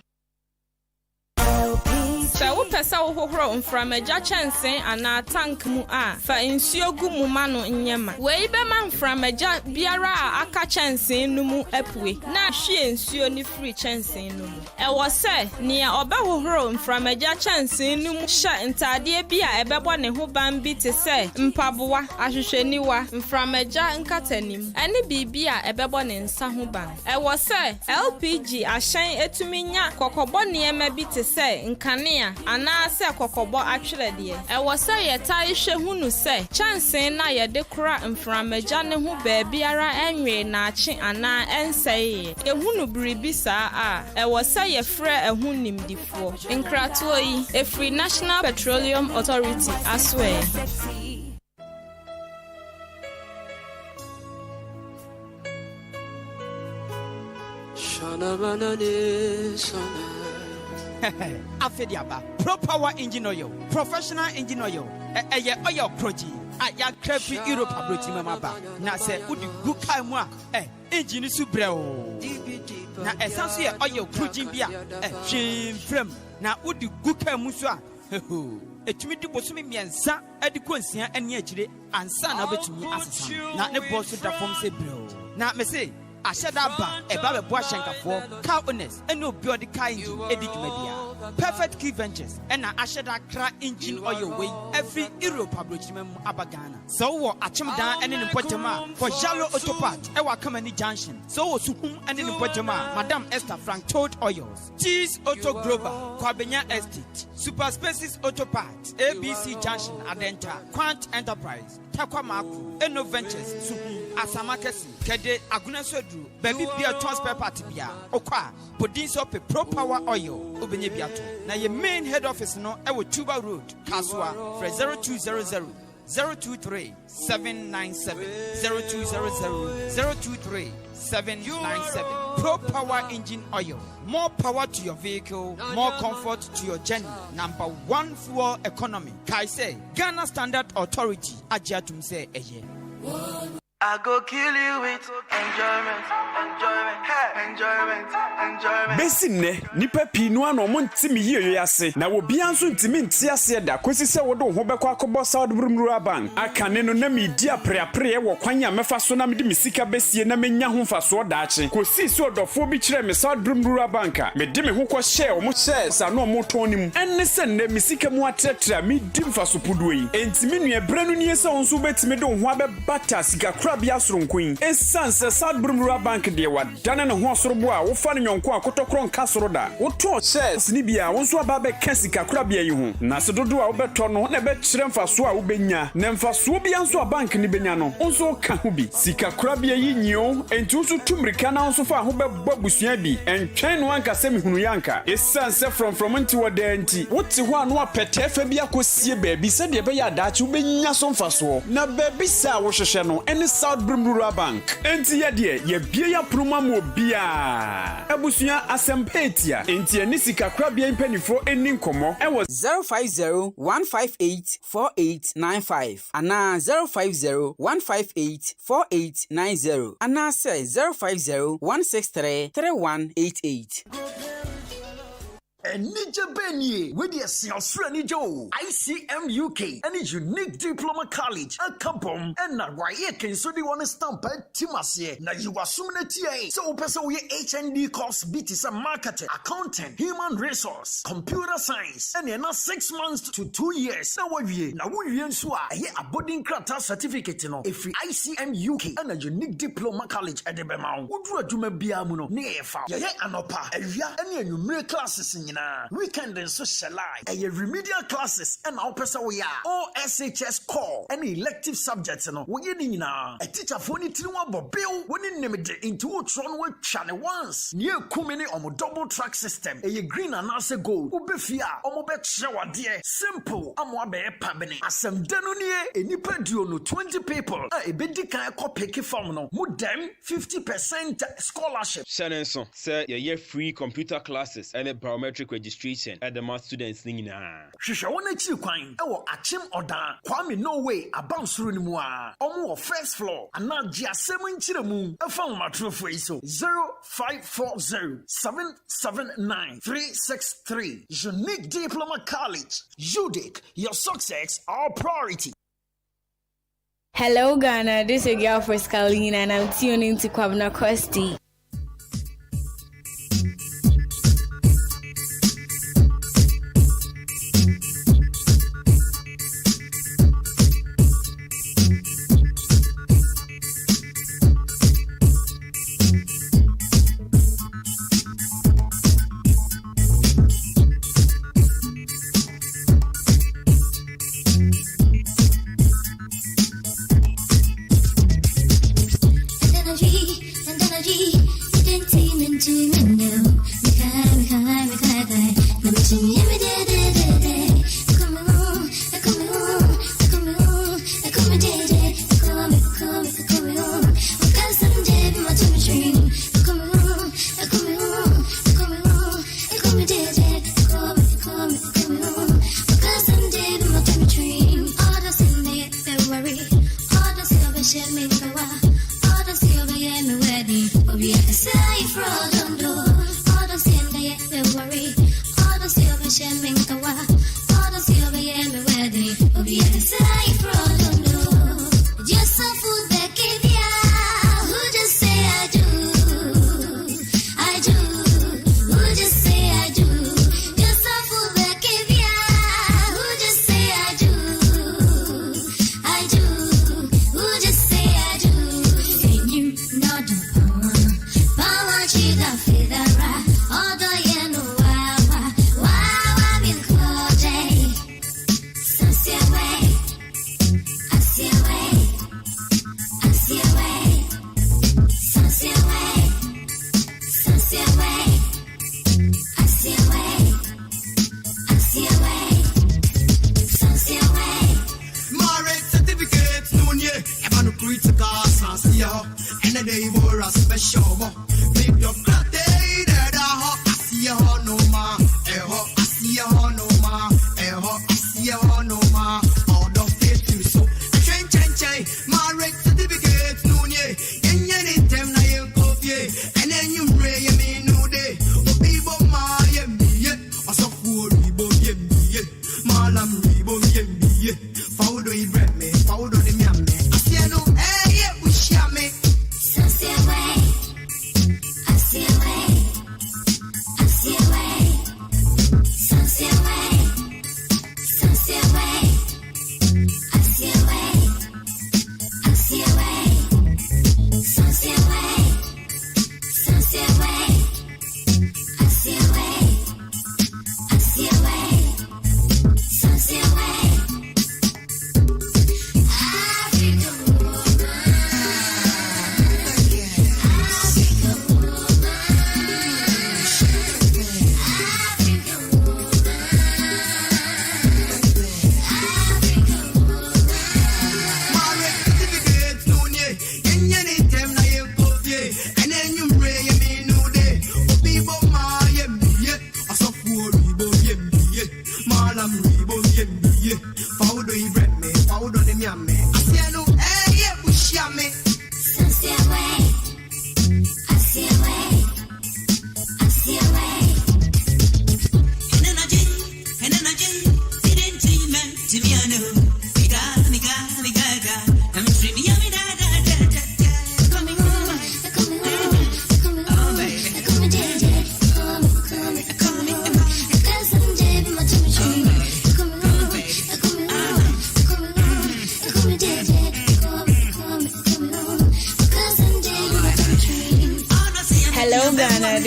sɛ wopɛ sɛ wohohoro mframaagya kyɛnsee anaa tank mu a fa nsuo gu mu ma no nyɛma wei bɛma mframaagya biara a aka kyɛnsee no mu apue na hwie nsuo no firi kyɛnsee no mu ɛwɔ sɛ nea ɔbɛhohoro mframaagya kyɛnsee no mu hyɛ ntaadeɛ bi a ɛbɛbɔ ne ho ban bi te sɛ mpaboa ahwehwɛniwa mframaagya nkatanim ɛne biribi a ɛbɛbɔ ne nsa ho ban ɛwɔ sɛ LPG ahyɛn etumi nya kɔkɔbɔ nneɛma bi te sɛ nkanea anaasɛ kɔkɔbɔ atwerɛdeɛ ɛwɔ sɛ yɛtae hwɛ hunu sɛ kyɛnsee na yɛde kora mframaagya ne ho baabiara ɛnwee naakye anaa ɛnsɛeɛ ehunu biribi saa a ɛwɔ sɛ yɛfrɛ ɛho nimdifoɔ nkratoɔ yi efiri National Petroleum Authority asoɛ. Afediaba, Pro Power Engine Oil, Professional Engine Oil, oil protein. Ya crepe Europe abrochi mama na se udi guka mu a engine su breo na esanso ye oil protein bia hwim frem na udi guka mu so a etumi di bosumi miensa adi konsia ane agire ansa na betumi asesa na ne boss da fom se breo na me se Ashada ba eba be boa shenkafo car owners ene obi odi car engine edi dwumadia perfect key ventures ena ashada kra engine oil way every Europe abrochimem abagana so wo achimdan ene ne potema for Jalo Auto Part e wa Kamani Junction so wo suhum ene ne potema Madam Esther Frank Toad Oils Cheese Auto Global Kwabena Estate Super Spaces Auto Part ABC Junction Adenta Quant Enterprise Takwa Maku Eno Ventures suhum Asamakesi Kede Agunaso baby bia transfer party bia okwa bodin so pe Pro Power Oil obenye biato na ye main head office no e wo Tuba Road Kaswa for 0200 023 797 0200 023 797 Pro Power Engine Oil. More power to your vehicle, more comfort to your journey. Number 1 fuel economy. Kai say Ghana Standard Authority ajatum say eye. I go kill you with enjoyment. Besine nipa pinu ano mo ntimi yie ase na wo bia nso ntimi nti ase da kwesi se wo do ho bekwa akobọ South Brumrua Bank akane no na media preapre wo kwanya mefa so na mede misika besie na menya ho faso daache kosi so odofo bi kire me South Brumrua Bank a mede me ho kọ share o mo share sa no mo tonim enne se na misika mu atratra me dim faso pudo yi entimi nua branu nie se won so betimi do ho abebata sika kra bia soronkoin esanse South Brumrua Bank de wadane ne ho asorobo a wo fa ne nyonko akotokro nka soro da wo to shares ni bia wo nso aba be ka sika kra bia yi ho na se dodo a wo beto no na be kire mfaso a wo benya na mfaso bia nso a bank ni benya no nso ka ho bi sika kra bia yi nyio enti nso tumrika na nso fa ho be babusua bi entwen no anka se mihunu yanka esanse from nti wada nti wo ti ho anu apete fa bia kosie baabi se de be ya daachi wo benya so mfaso na baabi sa wo hwehwe no ene South Brumrua Bank enti ye de ye bie ya proma mo bia abusua asempetia enti ani sika kra bia impanifo eni nkomo e was 050-158-4895 ana 050-158-4890 ana say 050-163-3188 Enija Benye, with the Siosrani Joe, ICM UK, and a unique diploma college, a kabom, and not why you can so they want to stamp at Timasi. Now you assume a TA, so person we HND course BTS marketing, accountant, human resource, computer science, and you're not 6 months to 2 years. Now what we a boarding crata certificate no if ICM UK and a unique diploma college at the Bemau, would do a Adwuma Biamuno, near fa, ya anopa, a ya and your numeric classes in weekend and social life, a remedial classes, and our person we are all SHS core and elective subjects. No, we a teacher for any bill when in into Tron with channel once near Kumini on double track system, a green and answer gold, Ubefia, Omobet shower dear, simple, Amwabe Pabene, as some denonie, a nipadio no 20 people, a bedika copy form, Mudem 50% scholarship. Shannon, sir, your free computer classes and a biometric registration at the math students thing now. Shisha one quine, oh, a chim or da, Kwame no way, a bounce through the Omo first floor, and not just 7 chilamu, a phone my true face so 0540 779 363. Unique Diploma College, UDIC, your success, our priority. Hello Ghana, this is your girl for Scalina and I'm tuning to Kwabena Costy. Energy.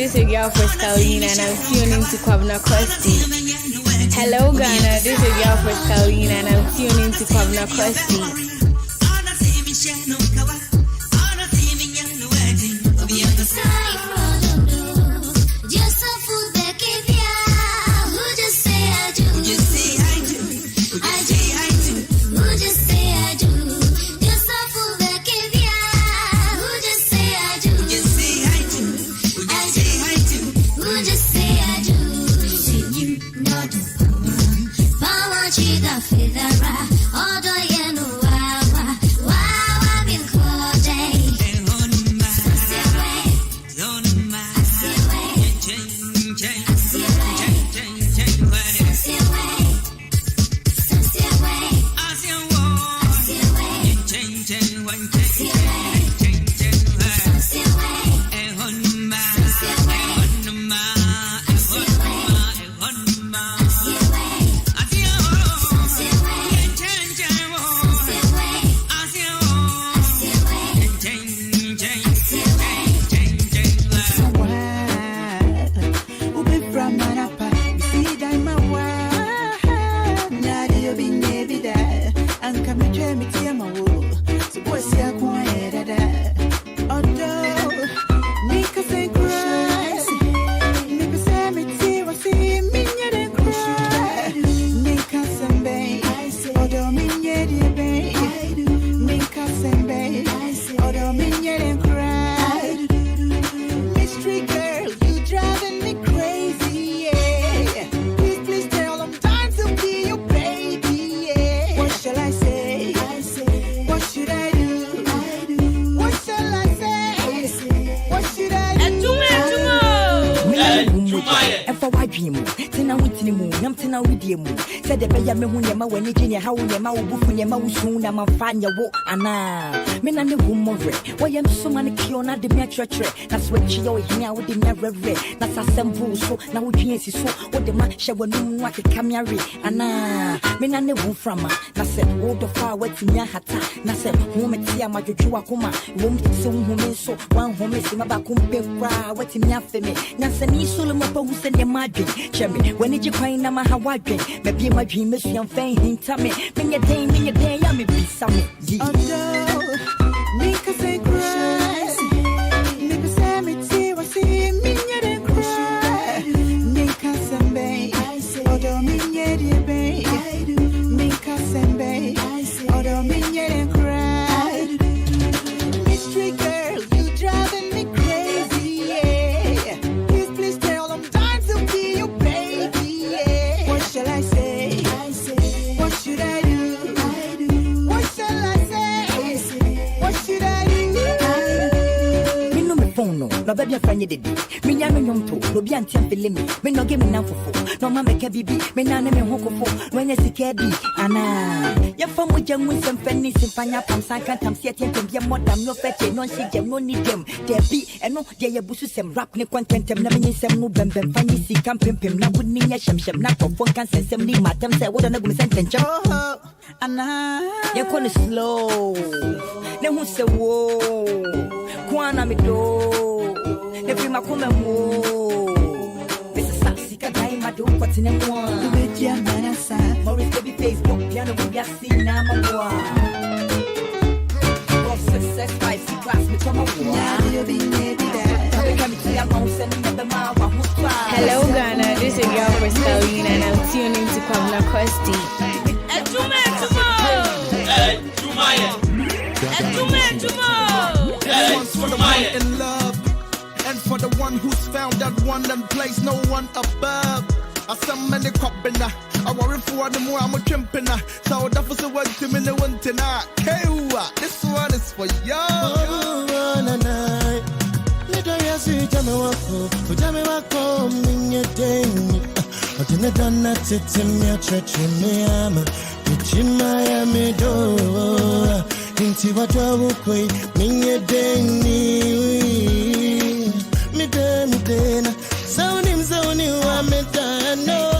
this is your girl Pascaline and I'm tuning to Kwabena Costy. Hello Ghana, this is your girl Pascaline and I'm tuning to Kwabena Costy. Mina ne wumore, why am so many kiona de mea tretre, na switch yo here with the mea reve, na sasembu so, na ujiensi so, what the man shawa no wake kamyari, ana, mina ne wum from na said, what the far wet in ya hata, na said, home at tia majua kuma, wom so home so, one home is my bakum pepra, what in ya feme, na sani soloma who's in your margin, chemi, when did you find nama hawadrin, maybe my dream is young fame, tame, when your day, I'm a be some. Nika say cry, Nika say me see what see me yet cry. Nika say odo me yet be. Nika say odo me yet cry. Mystery girl, you driving me crazy, yeah. Please tell them time to be your baby, yeah. What shall I say? What should I do? What shall I say? What should I do? Me no me phone no baby afanye dedi. Me nya no nyomto, no bi antiam fele me. Me no ge me na fofo. No ma me ka bibi, me na me hokofo. When you sika di, ana. Ya fam wo jam won sem fani sim fanya pam sankan tam se atem bia modam no fete no si jam no ni dem. De bi eno de ye busu sem rap ne kwantentem na me sem no bembem fani si kam pempem na woni nya shemshem na kofo kan sensem ni matem se wo na gum sentenche. Ana. Ya kone slow. Ne hu se wo. Kwana mi do. Ne fi makome mo. Mr. Sassy ka dai ma do kwati ne mo. Ube jia manasa. Maurice baby Facebook piano we ya see na ma mo. Of success 5C class me come on. You be maybe that. Hello Ghana, this is your girl Pascaline and I'm tuning to Kwabena Costy. Adwuma. For the one in love, and for the one who's found that one and place no one above. I some many Kwabena, I worry for the more I'm a chimpina. So that was the word to me the one tonight. This one is for y'all. Inti watu koi minye deni midena sauni mzauni wa metano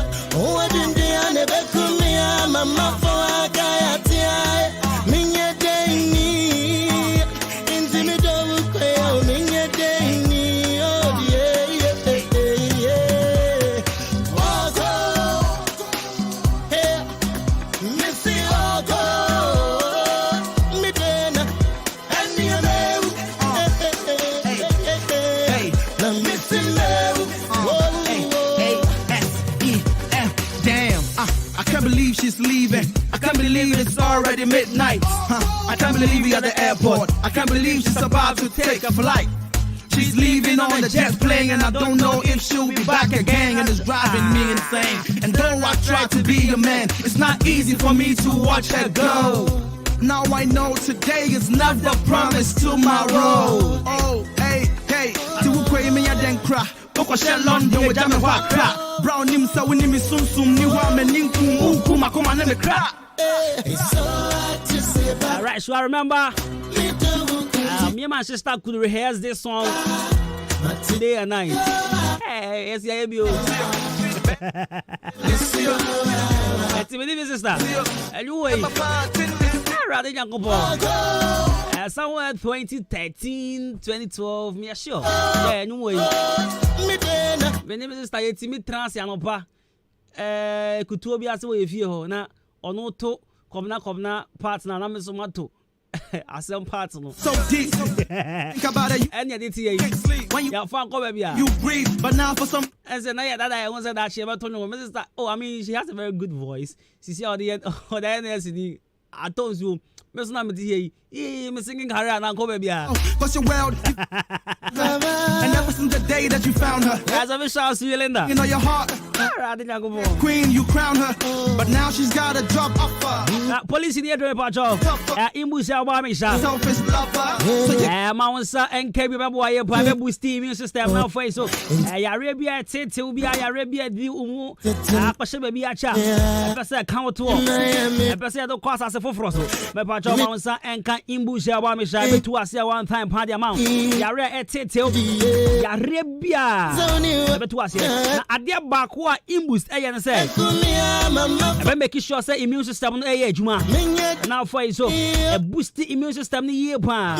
wadindi anebekumia mama fo akayatia minye deni inti midovu koi minye deni oh yeah believe it's already midnight. I can't believe we at the airport. I can't believe she's about to take a flight. She's leaving on the jet plane, and I don't know if she'll be back again, and it's driving me insane. And though I try to be a man, it's not easy for me to watch her go. Now I know today is not the promise tomorrow. Oh, hey, to pray me a den cry. Oko shell London with jam wa crack. Brown him so when him sum ni wa me ninku kuma kuma na me crack. It's so hard to say but all right, so I remember me and my sister could rehearse this song today and night. Hey, yes, yeah, you. It's me, sister. Anyway, rather young somewhere 2013, 2012, me sure. Yeah, anyway. My name is sister. It's me trans yanopa. Kutuobi aso if you na onoto komna partner na me so mato. Some parts no. So deep. Think about it. And you did see when you found you breathe, but now for some. And then that I once said that she ever told me, Mrs. Oh, I mean, she has a very good voice. She see all the end. Oh, the end. I told you, Miss Namity, me singing her and Uncle Baby. What's your world? And ever since the day that you found her, as a wish I was feeling that. You know your heart. Queen, you crown her, but now she's got a job offer. Police in the area, Pacho. Imbusa Bamisha. Selfish lover. Mounsa and Kaby Baboy, private boosty immune system now for so. Arabia, Tit, be Arabia, do Pashabi Acha. Passa count to Passa the cost as a frost. My Pacho Mounsa and can Imbusa Bamisha to us one time party amount. Yara at Tit, Arabia. To us at their back. Imboost and say, I'm making sure say immune system no Adwuma. Now for so a boost the immune system ni year pa.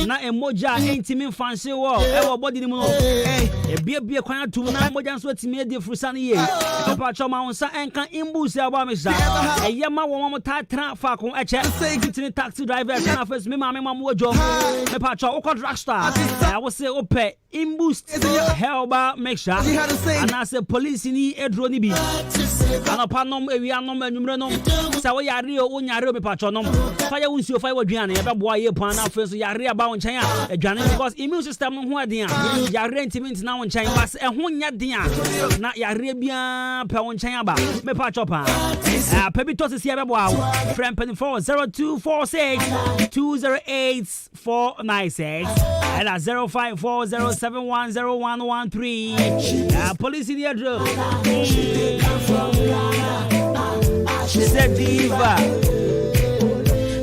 Na emoja intimate fancy war. Our body ni mo. E bia kwan to na emoja so timi de frusa ni year. Papa choma onsa enka imboost ya ba me sha. E yema wo mo ta fa kon eche. Fitini taxi driver na first me ma mo ojo. Me pa cho okọ drugstore. I will say ope imboost helba make sure. And I say police ni edro ni bi anopa nom ewia nom anwumre nom sa wo yare o nyare o me pacho nom fa ya wunsuo fa wadwane ya beboa ye pan na fa so yare aba wo nchen a adwane because immune system no ho aden a yare intimate na wo nchen bas e ho nya den a na yare bia pa wo nchen aba me pacho pa pa bi to se ya beboa friend pen 0246 208 496 and 0540710113 police in the edro. She said, Diva,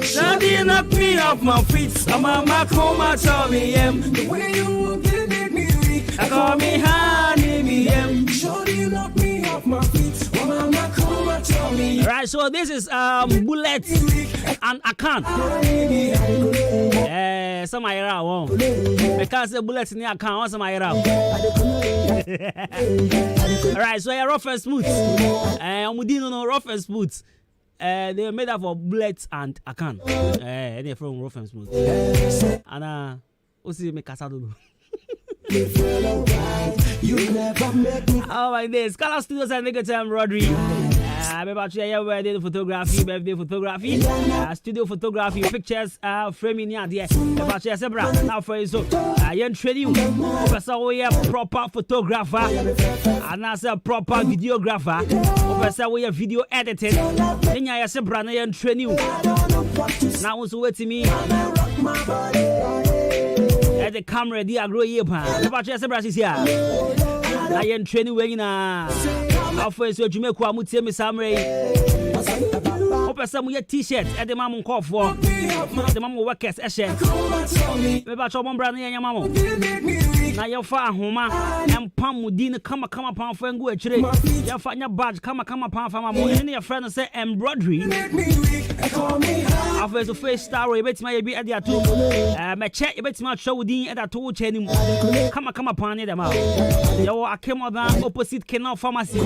Shadi knock me off my feet. I'm a Macoma, tell me, the way you get me weak. I call me honey, me, Shadi knock me off my feet. I'm a Macoma, tell me. Right, so this is Bullet and Account. Some I won't because the bullets in the account, some I Alright, so you're rough and smooth. We didn't know rough and smooth. They were made up of bullets and account. They're from rough and smooth. And what's the make casado? Oh my days, Color Studios and Nigga Time Rodri. I'm about to share wedding photography, birthday photography, studio photography, pictures, framing here. About to share now for you. So I am training you. Professor, we are proper photographer, and as a proper videographer. Professor, we are video editing. Then I am brand new training you. Now also wait to me. At the camera, they are growing up. About to share is here. I am training you now. After so you make one mutie me samre. Open some your t-shirt at the mamun call for. The mamun workers shirt. Me ba chobon brand yan mamun. Na your fa homa and pam mudin come pan for ngu achire. Your fa nya badge come pan for mamun. Any your friend say embroidery. After so face star we bet my be at the atu. Me check bet my show din at atu chenim. Come pan them out. Yo I came on opposite Canal Pharmacy.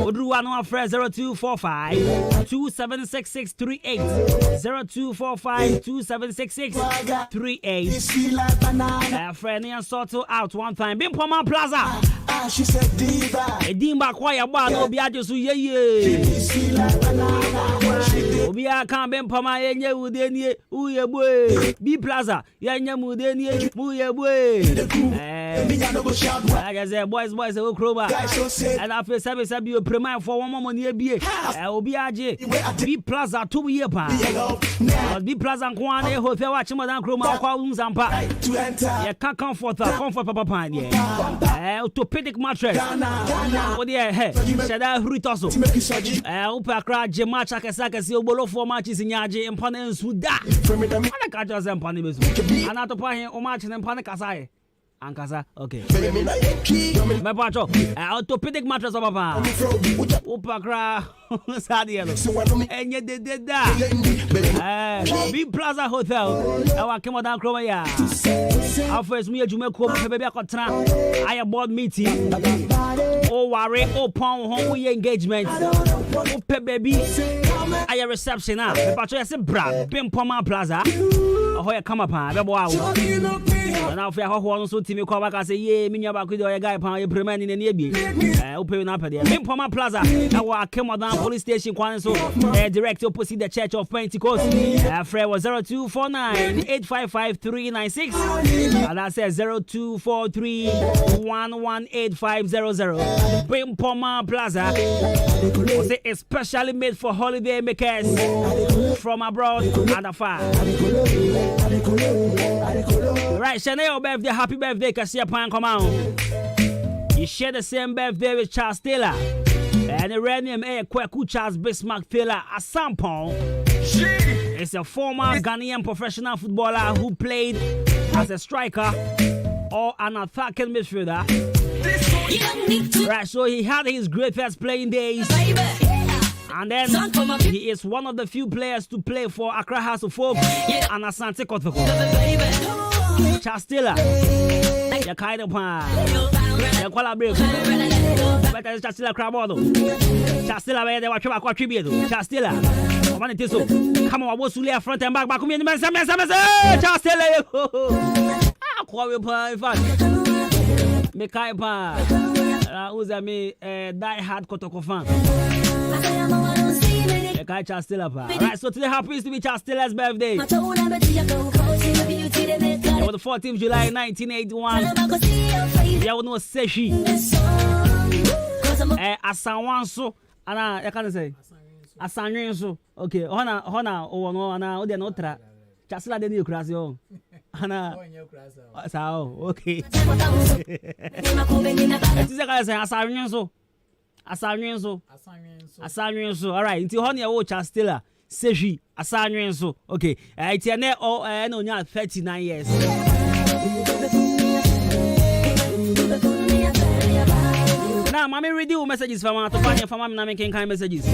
Odruwa no afre 0245 276638 0245 276638 friend and sort out one time Bimpoma Plaza She said diva. A dimba choir bar no be at you ye. Obia can't be pama yenye udeni uye boy. B Plaza yenye mudeni muye boy. I just say boys who crowbar. And after service you prepare for one more near B. Obiaje B Plaza 2 year pa. B Plaza Kwane hotel watch Madame Chroma kwa Zampa. You can't comfort papa yeah. Orthopedic mattress. Oh dear, hey, Shada Huritoso. Upakra Jemacha Kasakasi Obolo for matches in Yaji and Pana Suda. And I can't just Panis. And not to pay or match and Panakasai. Ankasa, okay. My pacho, orthopedic mattress of Papa. Upakra Sadielo. And yet they did that. Big Plaza Hotel. Our Kemodan Chromaya. Our first meal, Jumeko, baby, I have board meeting. Oh, worry, oh, pound home engagement. Oh, baby. I have reception now. The pacho is a brand. Bim Poma Plaza. Oh, you come upon. Now, if you have one so Timmy Kwabaka say, yeah, Minya Bakudo, a guy, Pan, you permanent in the Nebi. Open up there. Bim Poma Plaza. Our Kemodan police station, Kwanso, direct opposite the Church of Pentecost. Fred was 0249-855-396. And that says 0243-118500. Bim Poma Plaza. It's especially made for holiday makers from abroad and afar. Right, Chanel birthday, happy birthday, Cassia Pan, come on. You share the same birthday with Charles Taylor. And the red name is Kweku Charles Bismarck Taylor Asampon. Is a former Ghanaian professional footballer who played as a striker or an attacking midfielder. Right, so he had his greatest playing days. And then he is one of the few players to play for Accra House of Hope and Asante Kotoko. Charles Taylor, you kind of you collaborate. But Charles Taylor Crabodo. Charles Taylor, where they were trying to contribute. Charles Taylor, come on, what's the front and back? Come in, Charles Taylor. Ah, in fact, me kaipa. Who's a me die hard Kotoko fan. Charles Taylor. Alright, so today happens to be Charles Taylor's birthday. It was the 14th July 1981. Yeah, we know Seshi. Asanwanso. Ana, I can't say. Asanwanso. Okay, Hona, Ona, Ode Notra. Charles Taylor didn't crash yo. Ana. Sao, okay. It is a guy saying Asanwanso. Asanwenso. All right. Until honey, I Charles Taylor. Seji Asanwenso. Okay. It's a net or no 39 years. Now, mommy read you messages from my to from my making kind messages.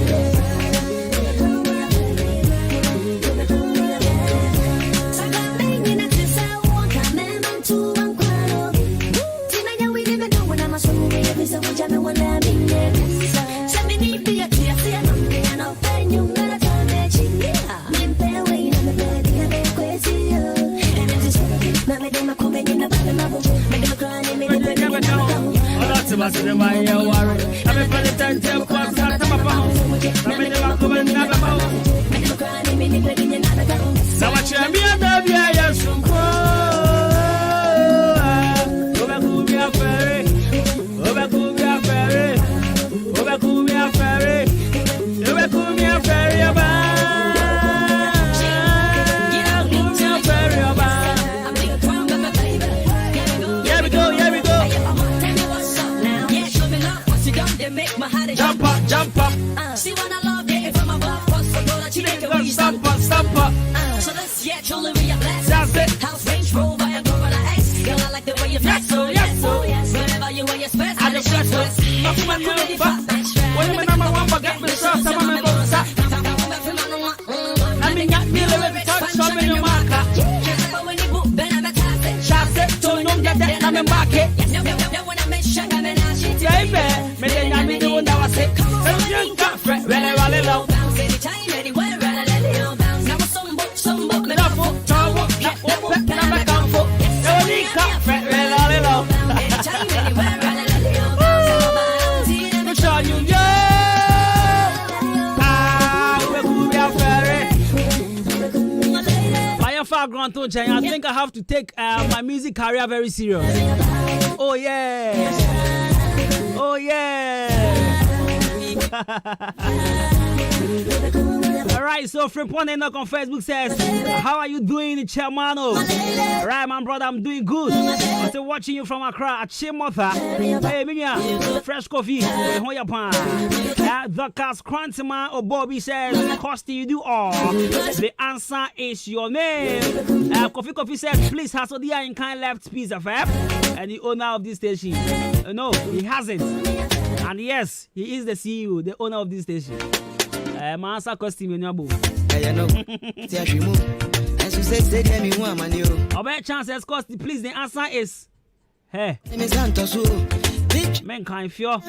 Jump up. See what I love getting from my block. So stop up. So let's get your Lyria blast. House Range Rover and Corolla X. Girl, I like the way you flex. So yes. Whenever you wear your spats, I just stress. When my number one forget me, so some of my bones up. I mean, got me every time, show me your marker. Shot to know that I'm back. Antonchen, I think I have to take my music career very serious. Oh yeah. Oh yeah. Alright, so Frimpon Enoch on Facebook says, how are you doing, Chermano? Alright, my brother, I'm doing good. I'm still watching you from Accra at Chimotha. Hey, Minya, fresh coffee. The Cas Quantima or Bobby says, Costy, you do all. The answer is your name. Coffee says, please hustle the in kind left piece of app. And the owner of this station. No, he hasn't. And yes, he is the CEO, the owner of this station. My answer costume in your book. Obey chances cost, please. The answer is hey. Men can't feel.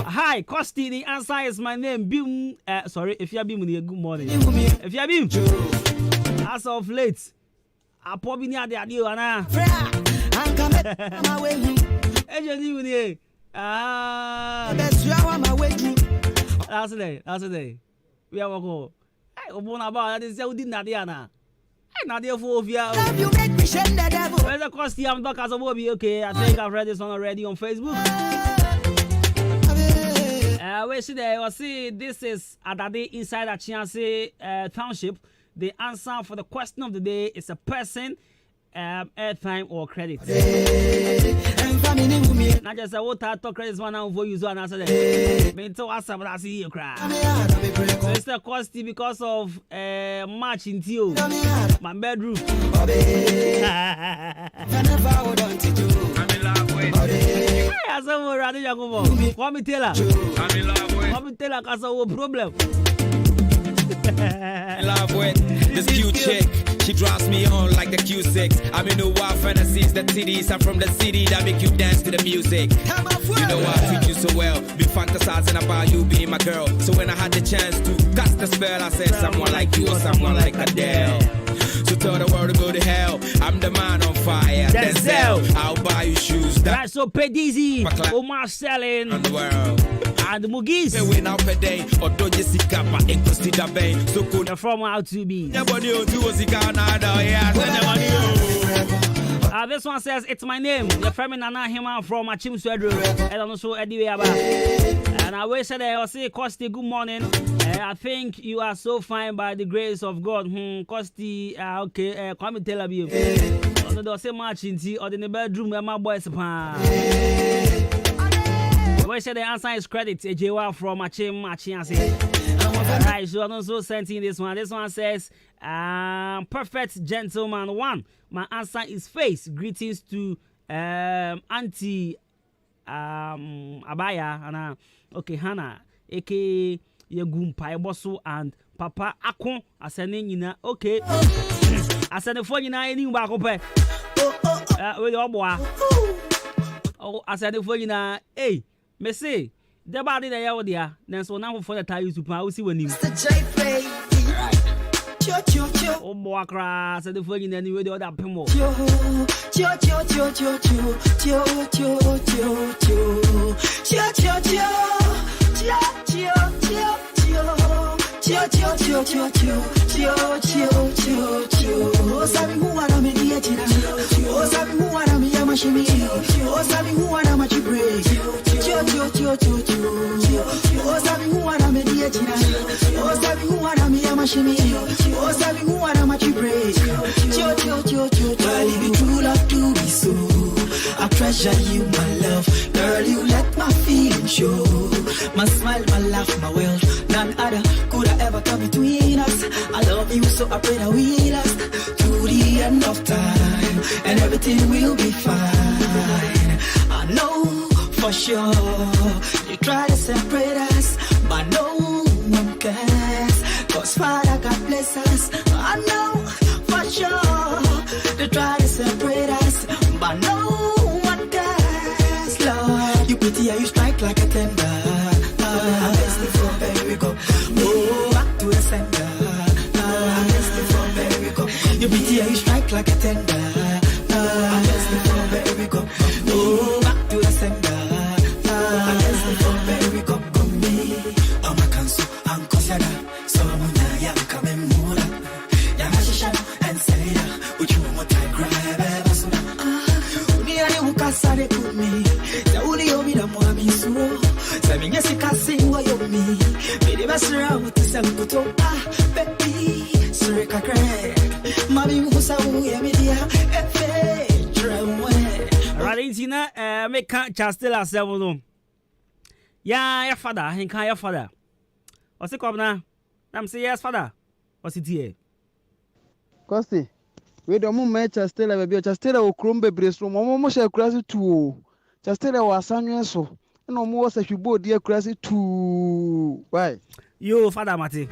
Hi, Costy, the answer is my name. Bim, sorry, if you are Bim, good morning. If you are Bim, as of late, I probably near the idea, Anna. That's the day. We are going. I open about that is how did Nadiana. Nadia for Via. Where's the Costy? I'm not as a Bobby. Okay, I think I've read this one already on Facebook. We see this is Adade inside Achiase Township. The answer for the question of the day is a person, airtime or credit. Not just a water talk credits one now for you so answer that. Mental answer but I see you cry. Mr. Costy because of match in Tio. My bedroom. I said, we're ready to go. What me tell her? What me tell her? Cause no problem. Love with this cute chick. She drives me on like the Q6. I'm in the wild fantasies. The titties are from the city that make you dance to the music. You know I treat you so well. Be fantasizing about you being my girl. So when I had the chance to cast the spell, I said someone like you or someone like Adele. So tell the world to go to hell. I'm the man on fire. Denzel, I'll buy you shoes. Right, so Pedizi, Omar selling on the world. And the Mugis. They win out per day. Or don't you see Kappa in Costa Bay. So good. From how to be. This one says, it's my name. The family Nana Hima from Achim Swedro. And also Eddie About. And I wish that I will say, Costy, good morning. I think you are so fine by the grace of God. Costy, okay, come and tell you. Don't say much in tea or in the bedroom where my boys are. I said the answer is credit. A Jewa from Achim. Alright, so I also sent in this one. This one says, perfect gentleman one. My answer is face. Greetings to Auntie Abaya and okay Hannah, aka Yegum Paibosu and Papa Akon. I said okay. I said the phone any back up. With your boy. Oh, I said the phone hey, me say. The body that you there, then so now for the time to power see when you. Oh, boy, crass, and the phone in any way the other pimo. I treasure you, my love. Girl, you let my feelings show. My smile, my laugh, my wealth. None other could I ever come between us. I love you, so I pray that we last to the end of time, and everything will be fine. I know for sure you try to separate us, but no one cares. Cause Father God bless us. I pity, you strike like a tender. Against the floor, baby, go. Oh, back to the center. Against the floor, baby, go. You pity, you strike like a tender. Against the floor, baby, go. Oh, back to the center. Against the floor, baby, go. Come me. I'm a cancel, I'm consider. So, I'm coming more. I'm a shishana and say, would you want to grab a basuna? Nearly who can say to me. The only omi the Moami Suro. Seven years you can sing what you me. Maybe that's around to sell Kuto. Baby, Sureka Craig. Mami Musa, Media, F.A. Radintina, make can't just tell ourselves. Yeah, your father, he can't your father. What's it called now? I'm saying yes, father. What's it here? Costy, we don't move much as still a baby, just tell a crumbe brace from almost a crazy too. Just tell our son, so no more as you both dear crazy too. Why? You, Father Mati.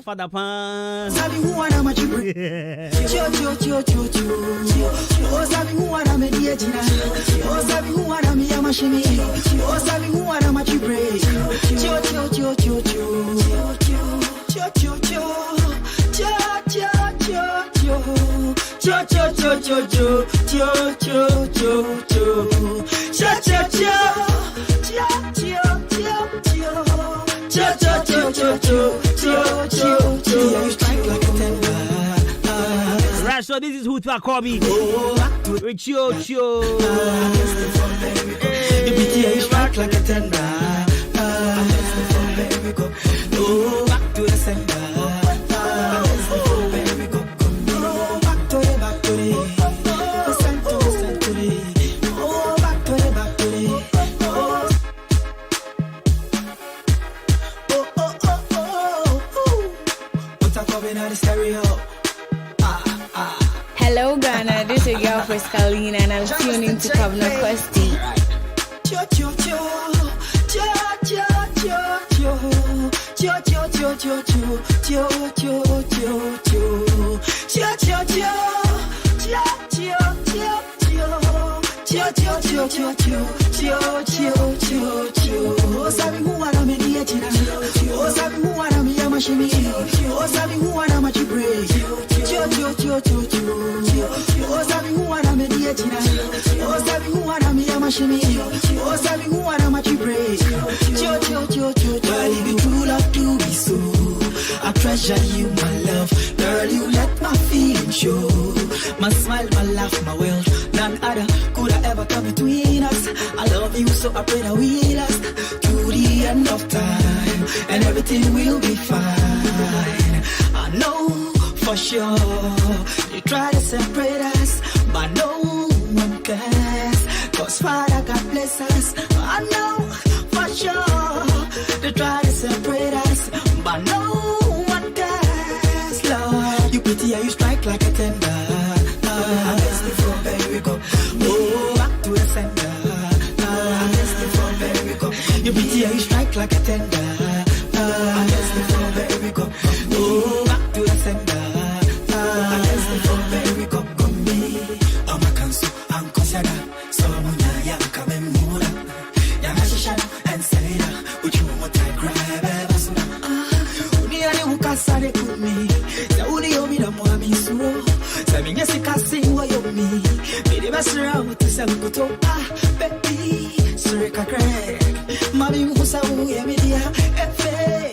Father Pan. Right, so this is who to call me. With you. You strike like a tender. Oh, back to the center. Hello Ghana, this is your girl Kalina and I'm tuning to Kwabena Costy. I treasure you, my love. Girl, you let my feelings show. My smile, my laugh, my wealth. None other could I ever come between us. I love you, so I pray that we last to the end of time, and everything will be fine. I know for sure they try to separate us, but no one cares. Cause Father God bless us. I know for sure they try to separate us, but no one cares. Lord, you pity, you strike like a tender. Against the floor, baby, go. Oh, back to the center. Against the floor, baby, go. You pity, you strike like a tender. Against the floor, baby, go. Oh, back to the center. Against the floor, baby, go. Come me. I'm a cancel, I'm consider. So, I'm coming more. I'm a shishana and say that. Would you want to grab a basuna? Nearly who can say to me. The only omi the Moami Suro. Seven years you can sing what you me. Maybe best around to sell Kuto. Baby, Sureka Craig. Mami Musa, Media, F.A.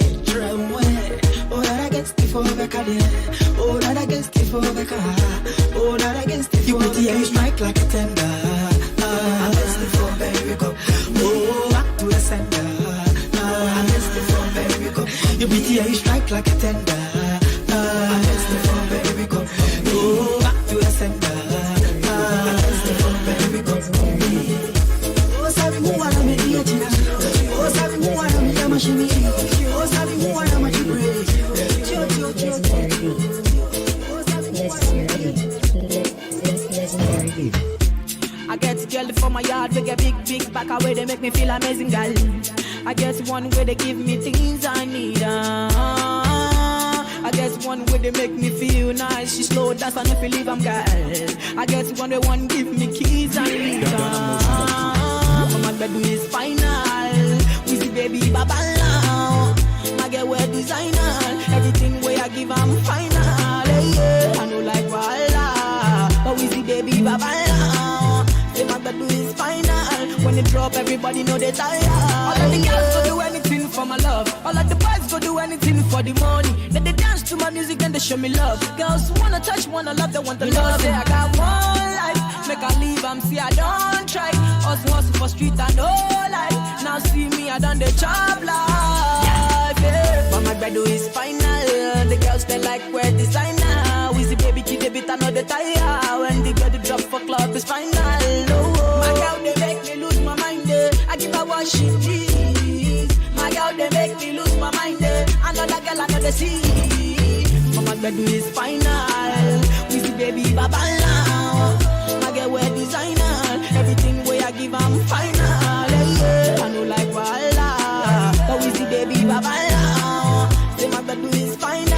Oh, that against the four Becca. Oh, that against the four Becca. Oh, that against the four Becca. You strike like a tender. Against the four, baby, go. Oh, back to the center. Against the four, baby, go. You pity, you strike like a tender. Against the four, baby, go. Oh, back to the center. Against the four, baby, go. Oh, sabi who wanna me the agina. Oh, sabi who wanna me the machine. Oh, sabi who wanna me the break. I get girl from my yard, we get big back away, they make me feel amazing, girl. I get one way they give me things I need. I I get one way they make me feel nice. She slow dance and if you leave, I'm girl. I get one way one give me keys and leave. My bed is final. We see baby baba now. I get wear designer. Everything way I give, I'm final. Yeah, I know like Walla. But we see baby baba now. Say my bed is final. When they drop, everybody know they tired. All of the girls go do anything for my love. All of the boys go do anything for the money. Then they dance to my music, then they show me love. Girls wanna touch, wanna love, they want the love. Say I got one life, make I leave, see I don't try. Us hustle for street and no life. Now see me, I done the job life. Yeah. But my bredo is final. The girls they like wear designer. We see baby kid, they beat another tire. When they get the drop for club is final. Oh, my girl they make me lose my mind. I give her what she needs. My girl they make me lose my mind. Another girl another see. But my bredo is final. We see baby baba now. My girl wear designer. Everything way I give I'm final. Yeah, I know like Walla. But we see baby baba now. Say my bredo is final.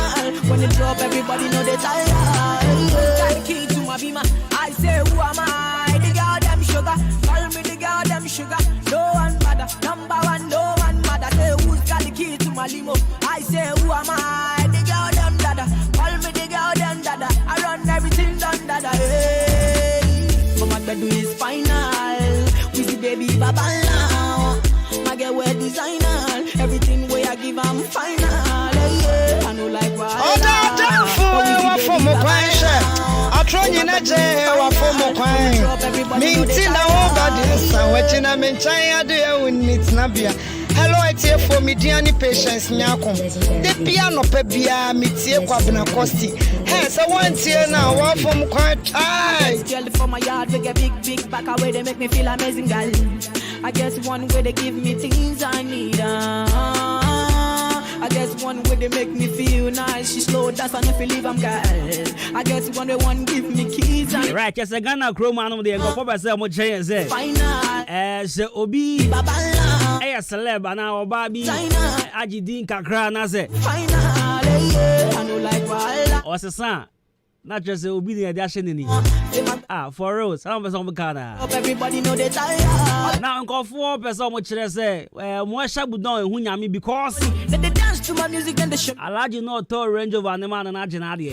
When they drop everybody know they tired. Got the key to my beamer. I say who am I? The girl them sugar. Call me the girl them sugar. No one matter. Number one, no one matter. Say who's got the key to my limo? I say who am I? The girl them dada. Call me the girl them dada. I run everything done dada. Hey, my bed is final. We see baby baba now. My girl wear designer. Everything way I give I'm final. Yeah, I know like why. Oh, that for my question. I try you not to for my question. Mintin na over this. I'm watching a menchaya do when it's Nabia. Hello, it's here for me, dear patience. Nyako. The piano pebia, Mitsia Kwabena Costy. Hence, I want here now. One from quite high. Girl for my yard, we get big back away. They make me feel amazing, girl. I guess one way they give me things I need. I guess one way they make me feel nice. She slow dance and if you leave, I'm girl. I guess one way one give me keys and right. Yes, I gonna grow man there. Go for myself, mo change say. As Obi, celeb and our baby. Aji din kakra na say. Final, yeah. I know like Walla. What's the son? Not just obedient dashing. For real, some person everybody know they tired. Now I'm 4 person much say more shabu don who nyami because they dance to my music and the show. Alaji no to range of animal and ajinadi.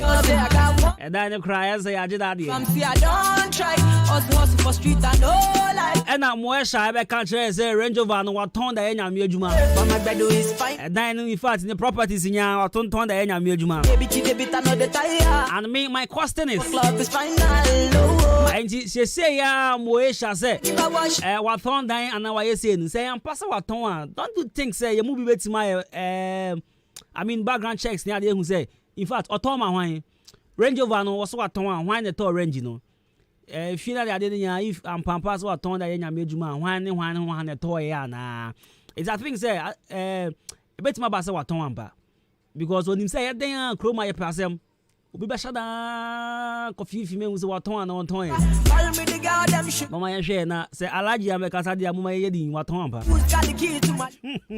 And then you cry and say ajinadi. See I don't try. Us hustle for street and no life. And I'm more shy be country say range of an what ton the nyami ejuma. But my bredo is fine. And then in fact in the properties in ya what ton the nyami ejuma. Baby kid bit another tire. And me my question is club is final. And she say ya moesha say what ton dying and now I say I'm pass what ton. Don't you think say you move bit my I mean background checks near there who say in fact otoma wine Range Rover no was what ton wine the to range no finally I didn't if I'm pampas what ton that nya mejuma wine the to ya na it's I think say bet my basa what ton ba because when him say den chroma ye pasem obi be shada coffee fi me who say what ton na on ton call me the girl them shit mama ye hwe na say alaji amekasa dia mama ye di what ton ba who's got the key to my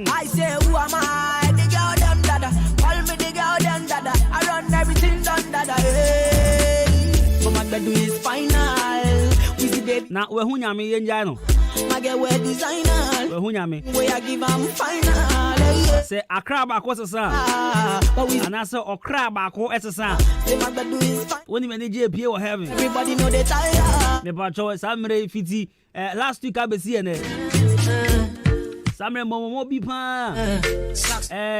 I say who am I the girl them dada call me the girl them dada I run everything done dada hey mama bedu is final we see baby na we hu nyame ye njai no my girl wear designer we hu nyame we I give am final say akra ba ko sesa ana say okra ba ko esesa say my bedu is fine when you manage pie we heaven everybody know they tired me ba cho samre fiti last week abesi ene samre momo bi pa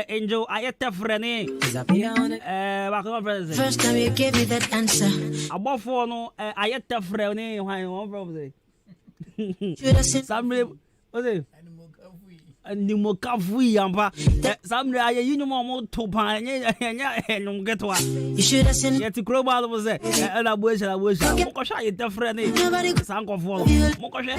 angel ayete frene ba ko friend first time you gave me that answer abofo no ayete frene hwan one problem say samre o say ni mo kafui yamba samre aye yinu mo to pa nya no getwa you should have seen yet global was say na boesha mo ko sha ayete frene sanko fo mo ko sha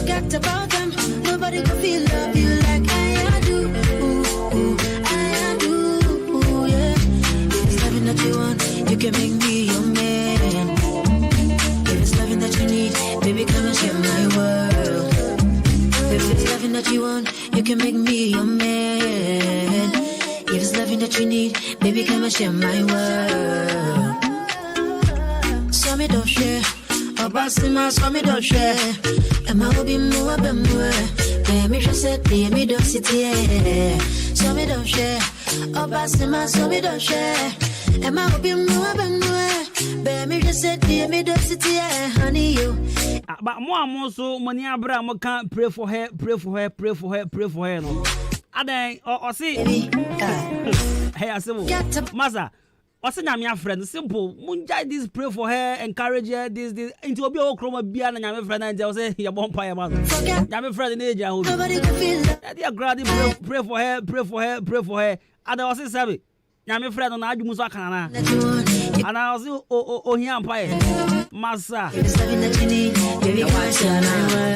forget about them. Nobody can feel love you like I do. I do. Yeah. If it's loving that you want, you can make me your man. If it's loving that you need, baby, come and share my world. If it's loving that you want, you can make me your man. If it's loving that you need, baby, come and share my world. So me don't share. Obasima, so me don't share. And my hobby more than more. Me just said, me don't sit here. So me don't share. Obasima, so me don't share. And my hobby more than more. Me just said, me don't sit here, honey, you. But more so, money Abraham can't pray for her, pray for her, pray for her, pray for her. No, and then or see, hey, I said, Masa, or say, I'm your friend. Simple, Munjai this pray for her, encourage her. This into a bio chroma beer and I'm a friend. And they'll say, you're one pie, man. I'm a friend in age. Nobody can feel that. Dear Grady, pray for her, pray for her, pray for her. And I was saying, Sabi, I'm a friend on Adwuma Kana. And I was here empire. Massa.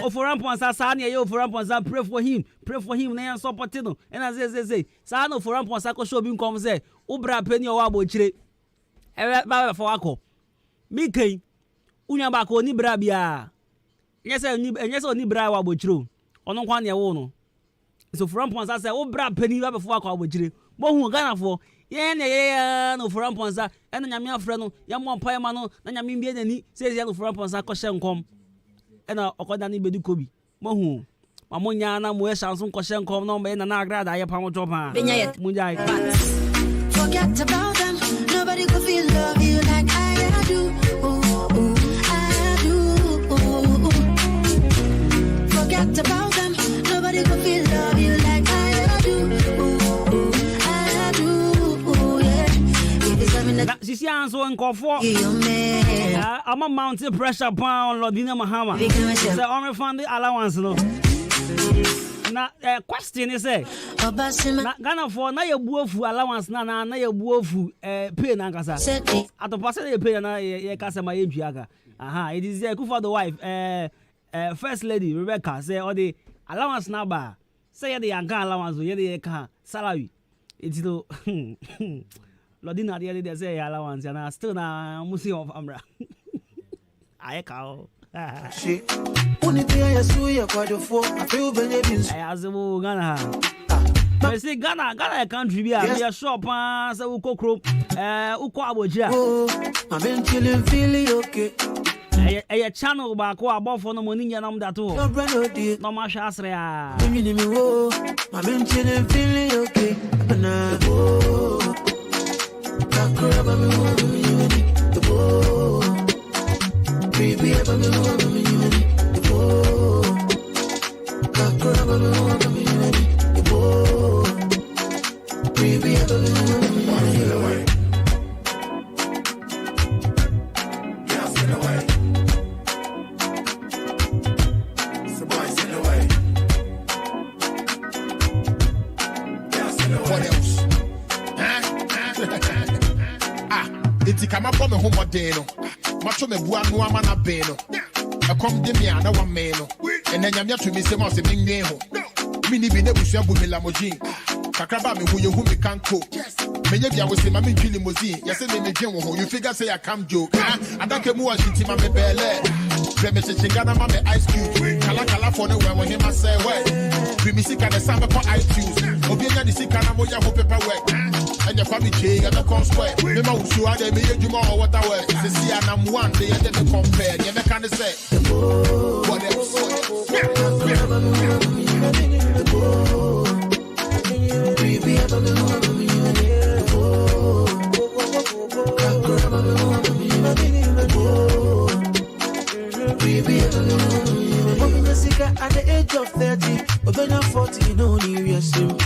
Oh, for Ramponsa, Sanya, you for Ramponsa, pray for him, Nan Sopatino. And as they say, Sano for Ramponsa, show him come say, Ubra penny or wabo chile. Ever for Ako. Miki, Unyabako ni brabia. Yes, and yes, only bra wabo true. On no one year. So for Ramponsa, say, Ubra penny before Ako chile. But who gonna for? Yeah, no for Ramponsa, and Yamia friend, Yamon Payamano, Nanyamim Bieni, says Yellow for Ramponsa, Coshen com. And Okadani Bedukobi. Mohu. Mamunyana, Mueshan, Coshen com, no man, and Agra, I have a job. Munjai. Forget about them. Nobody could feel love you like I do. I do. Forget about them. Nobody could feel love you like I do. She's so uncomfortable. I'm a mountain pressure pound, Lordina Mahama. So I'm refund the allowance. Now, question is Ghana for na your buofu allowance na your buofu pay na kasa. At the person you pay na ye kasa ma yeduaga. Aha, it is good for the wife. First lady Rebecca say all the allowance na ba. Say the yanka allowance ye the ka salary. It's do Lordina the other day say allowance and still na musi of amra. Aye ka. She only day I saw you quite a four. I feel benefits. I ask you Ghana. I say Ghana a country be a shop say uko kro uko aboja. I've been chilling feeling okay. A channel ba ko abofo no money nyanam that to. No ma sha asre a. I've been chilling feeling okay. Na Kakraba me baby, ever me more than me, the boy. Kakraba me more than me, the boy. Baby, ever me more than me, the boy. Girls in the way. Some boys in the way. Girls in the way. What else? It's come up on the home of Dano. Macho me bua no amana be no. E kom de me ana wa me no. And then yamya to me se mo se minge ho. Mini bi ne busua bu me lamojin. Kakraba me hu ye hu me kanko. Me ye bia wo se ma me twili limousine. Ye se me dwen wo ho. You figure say I come joke. Adake mu wa shiti ma me bele. Be me chingana ma me ice cube. Kala for no we him I say we. We me sika the samba for iTunes. Obi nya the sika na mo ya ho paper work. And your family change at the square. Me ma usu ade me yeduma or what I wear. Se see and I'm one day and then compare. You me can say what else? At the age of 30, but when I'm 40, no need yourself.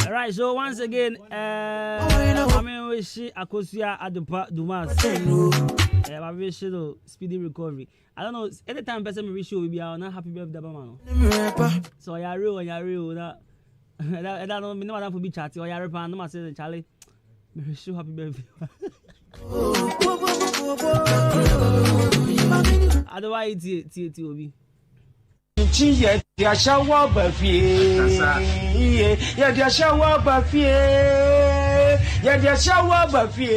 Alright, so once again, I mean, we see Akosia at the Dumas. I wish you speedy recovery. I don't know, anytime person wish you will be out, not happy birthday, man. So you're real. That I don't know what to be chatty or you're a pan. I say, Charlie, wish you happy birthday. Otherwise, it will be. Yeah, dia shawa bafie. Yeah, dia shawa bafie.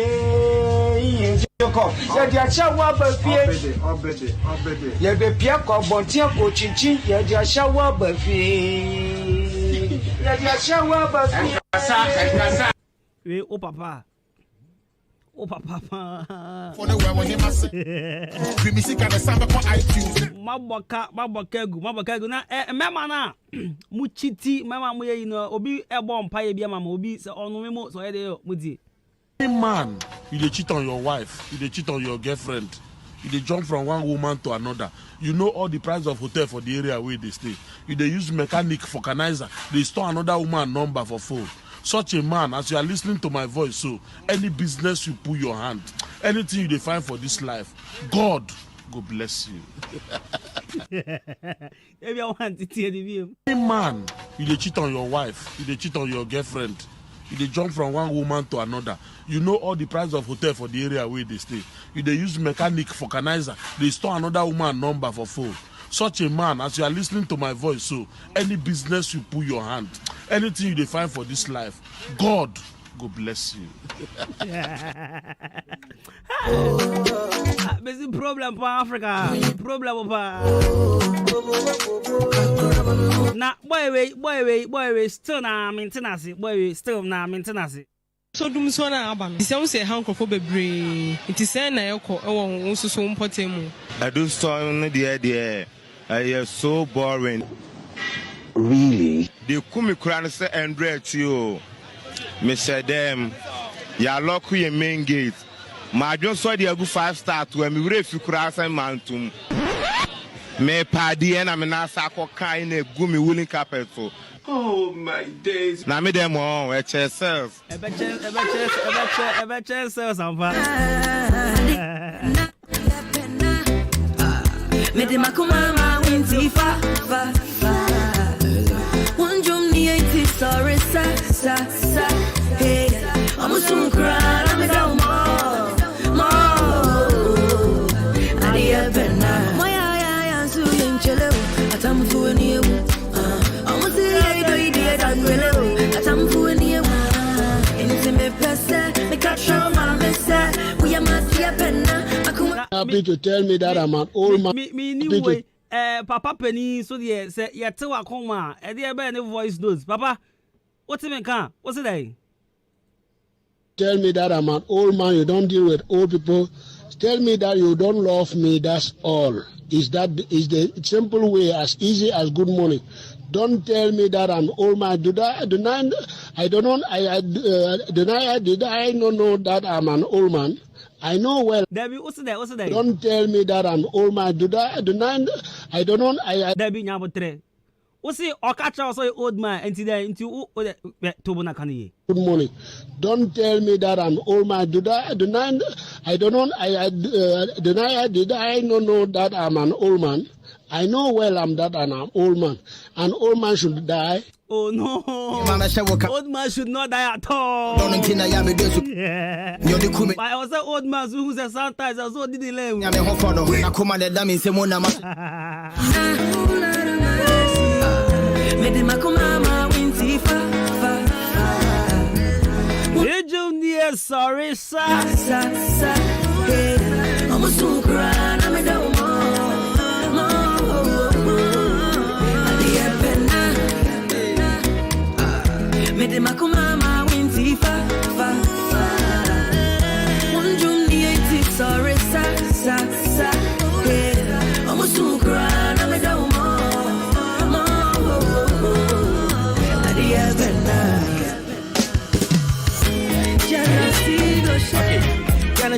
Yadi ashawa bafie. Obede. Yadi pia kwa bontia ko chinchin. Yadi ashawa bafie. Yadi ashawa bafie. Kasa. We o papa. For the way when he must say, music and the samba for iTunes. Maboka na mema na muchiti mema mu ye no obi ebo mpaye bia mama obi se onu memo so ye de mudi. Man, you dey cheat on your wife, you dey cheat on your girlfriend, you dey jump from one woman to another. You know all the price of hotel for the area where they stay. You dey use mechanic for organizer, they store another woman number for phone. Such a man, as you are listening to my voice, so any business you put your hand, anything you define for this life, God go bless you. Maybe I want to hear the view. Man, you dey cheat on your wife, you dey cheat on your girlfriend, you dey jump from one woman to another. You know all the price of hotel for the area where they stay. You dey use mechanic for organizer, they store another woman number for phone. Such a man, as you are listening to my voice, so any business you put your hand, anything you define for this life, God go bless you. Busy problem for Africa. Problem for. Now, boy, still na maintenance. Boy, still na maintenance. So dum so na aba no. Ise say hankofo bebre. It is say na yeko e won nsusu mpotemu. I do store no there. I so boring. Really? They come kura no say Andre you. Me say them ya lock your main gate. My just saw the go 5-star to me refi kura say mantum. Me padi and I'm na sako kind e gumi woolen carpet so. Oh my days. Na me them on HSS. Ebe sales amfa. Me de makumama winti fa. One drum ni eti sorry sa. Hey, I'm a soon cry, I'm a down more. Adia penna. My eye and so young chelo. Atam fu ni I'm a say I do it and well. Atam fu ni into me pesa, me catch on my messa. We are must be a penna. Happy to tell me that I'm an old man. Me anyway. Papa Penny, so the say ya te wa koma e dey be any voice notes. Papa, what's it can? What's it there? Tell me that I'm an old man, you don't deal with old people. Tell me that you don't love me, that's all. Is the simple way, as easy as good morning. Don't tell me that I'm old man. Did I not know that I'm an old man? I know well. Debbie, what's there? Don't tell me that I'm old man. Debbie, nyabotre. What's it? Or catch also old man into Tobuna Kanye. Good morning. Don't tell me that I'm old man. Did I not know that I'm an old man? I know well I'm an old man. An old man should die. Oh no! Old man should not die at all. Yeah. I was an old man who said sometimes I also didn't learn. Sorry, sir. I'm a soon cry, I'm a down Me de makumama winti fa. One drum ni eti sorry sa. Yeah, I'm a soon cry, I'm a down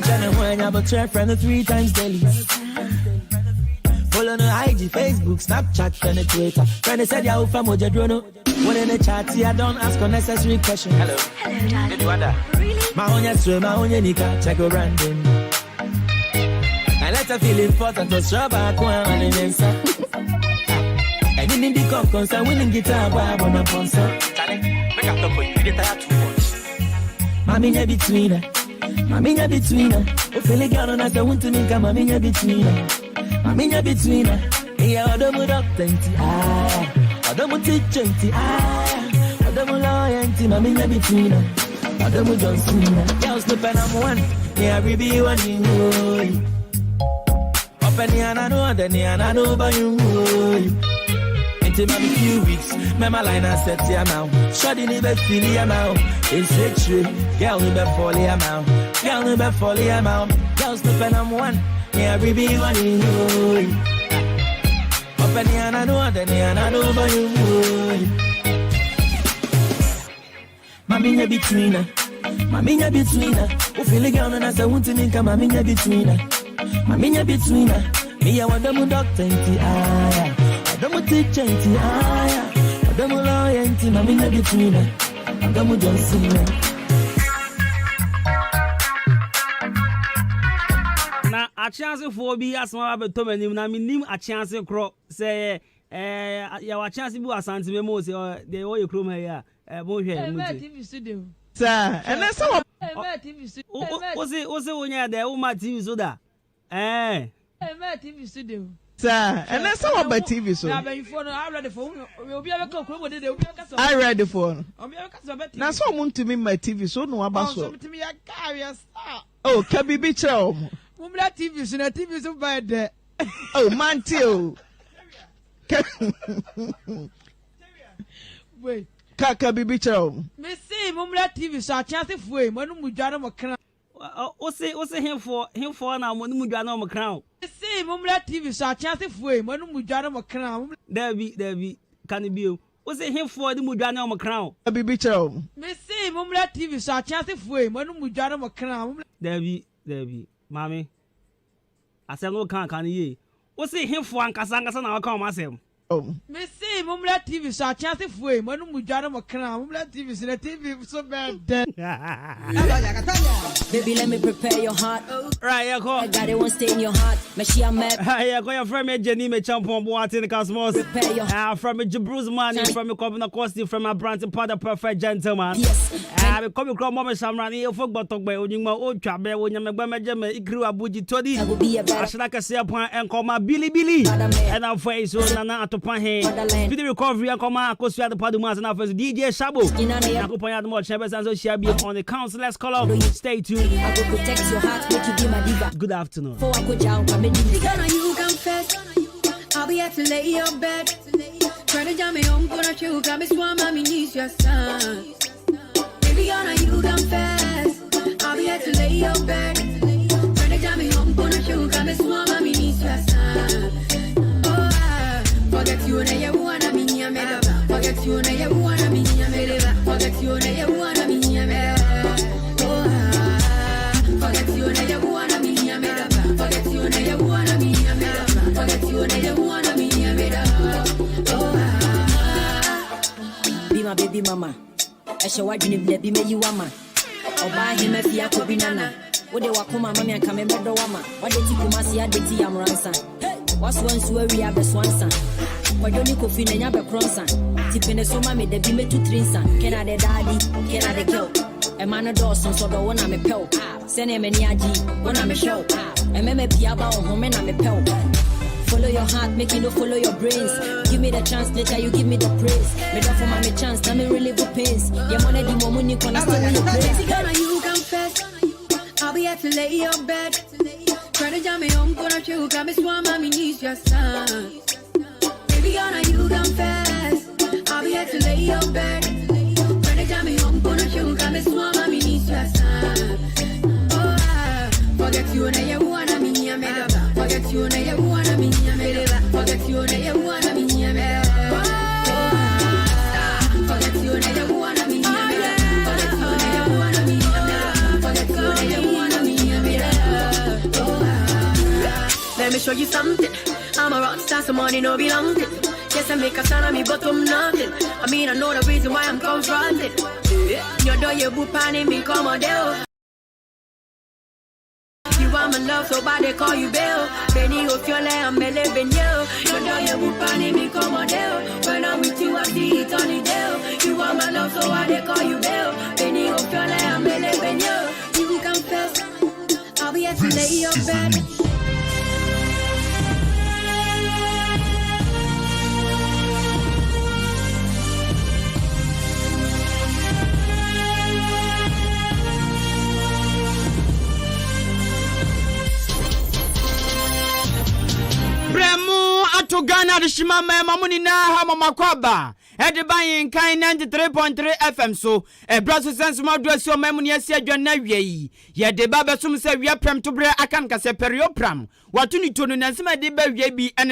Jana when I but your friend 3 times daily. Follow no IG, Facebook, Snapchat, friend Twitter. Friend said ya ufa moja drono. One in the chat, I don't ask unnecessary questions. Hello. Did what that? My own yes, my own nika, check a random. I let her feel important to strap back one and answer. I didn't the come concern winning guitar, but on a sponsor. Make up for you, get tired too much. Maminya between her. Oh, feel girl on us, I want to make a maminya between her. Yeah, Odomu doctor, Odomu teacher, Odomu lawyer, maminya between her. Odomu Johnson, girls look at I'm one. Yeah, review on you. Open the I know by you. Into my few weeks, my line has set here now. Shoddy never feel here now. It's straight, girl never fall here now. Girl never fall here now. Girls no pen I'm one. Yeah, review on you. Open the I know by you. Maminya between her. Maminya between her. Who feel like girl and I say want to make a maminya between her. Maminya between her. Me I want them doctor inti aya. Them teacher inti aya. Them lawyer inti maminya between her. Them Johnson. Na a chance for be as my betom and na minim a chance cro say ya chance bi asante me mo say the way you chrome here mo hwe mo TV studio sir and that's how TV studio o say wonya there wo ma TV so da TV studio sir and that's how about TV so na be phone I ready for obi abeka kro dey obi abeka I ready for obi abeka so bet na so mo ntumi my TV so no aba so ntumi ya carry star oh kabibi chero Mumla TV so na TV so bad there oh man too wait kaka bibi chero me see Mumla TV so a chance fuwe mo no mudwa mo kran o say him for na mo no mudwa na mo kran me see Mumla TV so a chance fuwe mo no mudwa mo kran there be can be o say him for the mudwa na mo kran bibi chero me see Mumla TV so a chance fuwe mo no mudwa mo kran there be mami asem kan ye o say him for ankasa na waka o masem me see Mumla TV so a chance fuwe mo no mudwa mo kran Mumla TV so na TV so bad Baby, let me prepare your heart. Right, yeah, I got it, won't stay in your heart. Meshia map. Yeah, go your friend me Jenny me champion boat in the cosmos. Prepare your from me Bruce Money, from me Kwabena Costy, from my brand part the perfect gentleman. Yes. I come across Mama Shamrani, you forgot to buy when my old trabe when you make me ikru abuji todi. I will be a better. I should like a say upon and call my Billy. And I'm face so nana atopan he. With the recovery and come out cause we had the Padumas and our first DJ Shabo. I go point out more chambers and so she'll be on the council. Let's call up. Stay tuned. I will protect your heart, make you be my diva. Good afternoon. Before I go down, I'm in Gonna you confess. I'll be at to lay your bed. Try to jam me home, gonna chew, got me swam, mommy needs your son. Baby, gonna you confess. I'll be at to lay your bed. Try to jam me home, gonna chew, got me swam, mommy needs your son. Oh, forget you, and you wanna be near me. Forget you, and you wanna be near me. Forget you, and you wanna be near me. Forget you, and you wanna be near me. Forget you, and you wanna be near me. Forget you, and you wanna be near me. Be my baby mama. I shall watch you be me you wama. Or buy him if you could be nana. What they walk home, mammy, and come in bed, wama. What did you come and see at the tea am ransom? What's one swear we have a swanson? What don't you go feel in your cronson? Tipping the summer made the be me to trinson. Can I the daddy? Can I the girl? A man a Dawson, so the one I'm a pill. Send him any AG, one I'm a show. And me piaba on home and I'm a pill. Follow your heart, make you no follow your brains. Give me the chance, later you give me the praise. Me don't for my chance, tell me really good pains. Your money, the moment you can still in your place. Gonna you confess. I'll be at to lay your bed. Try to jam me home, gonna chew, got me swam, mommy needs your son. Baby, gonna you confess. I'll be at to lay your bed. Try to jam me home, gonna chew, got me swam, mommy needs your son. Oh, forget you, and you wanna be near me. Forget you, and you wanna be near me. Forget you, and you wanna be near me. Forget you, and you wanna be near me. Forget you, and you wanna be near me. Forget you, and you wanna be near me. Let me show you something. I'm a rock star, so money no belong to. Yes, I make a sound of me, but I'm nothing. I mean, I know the reason why I'm confronted. Your door, you boop and me come on there. You want my love, so bad they call you Bill. Benny, if you're like I'm living you. Your door, you boop and me come on there. When I'm with you, I see it on the deal. You want my love, so why they call you Bill. Benny, if you're like I'm living you. You confess. I'll be at to lay your bed. Ghana de shima mamuni na ha mama kwaba. Ede bayin kan 93.3 FM so. E braso sense ma do asio mamuni asia dwana wie. Ye de ba besum se wie prem to bre akan ka se perio pram. Watu ni tonu na nsema de ba wie bi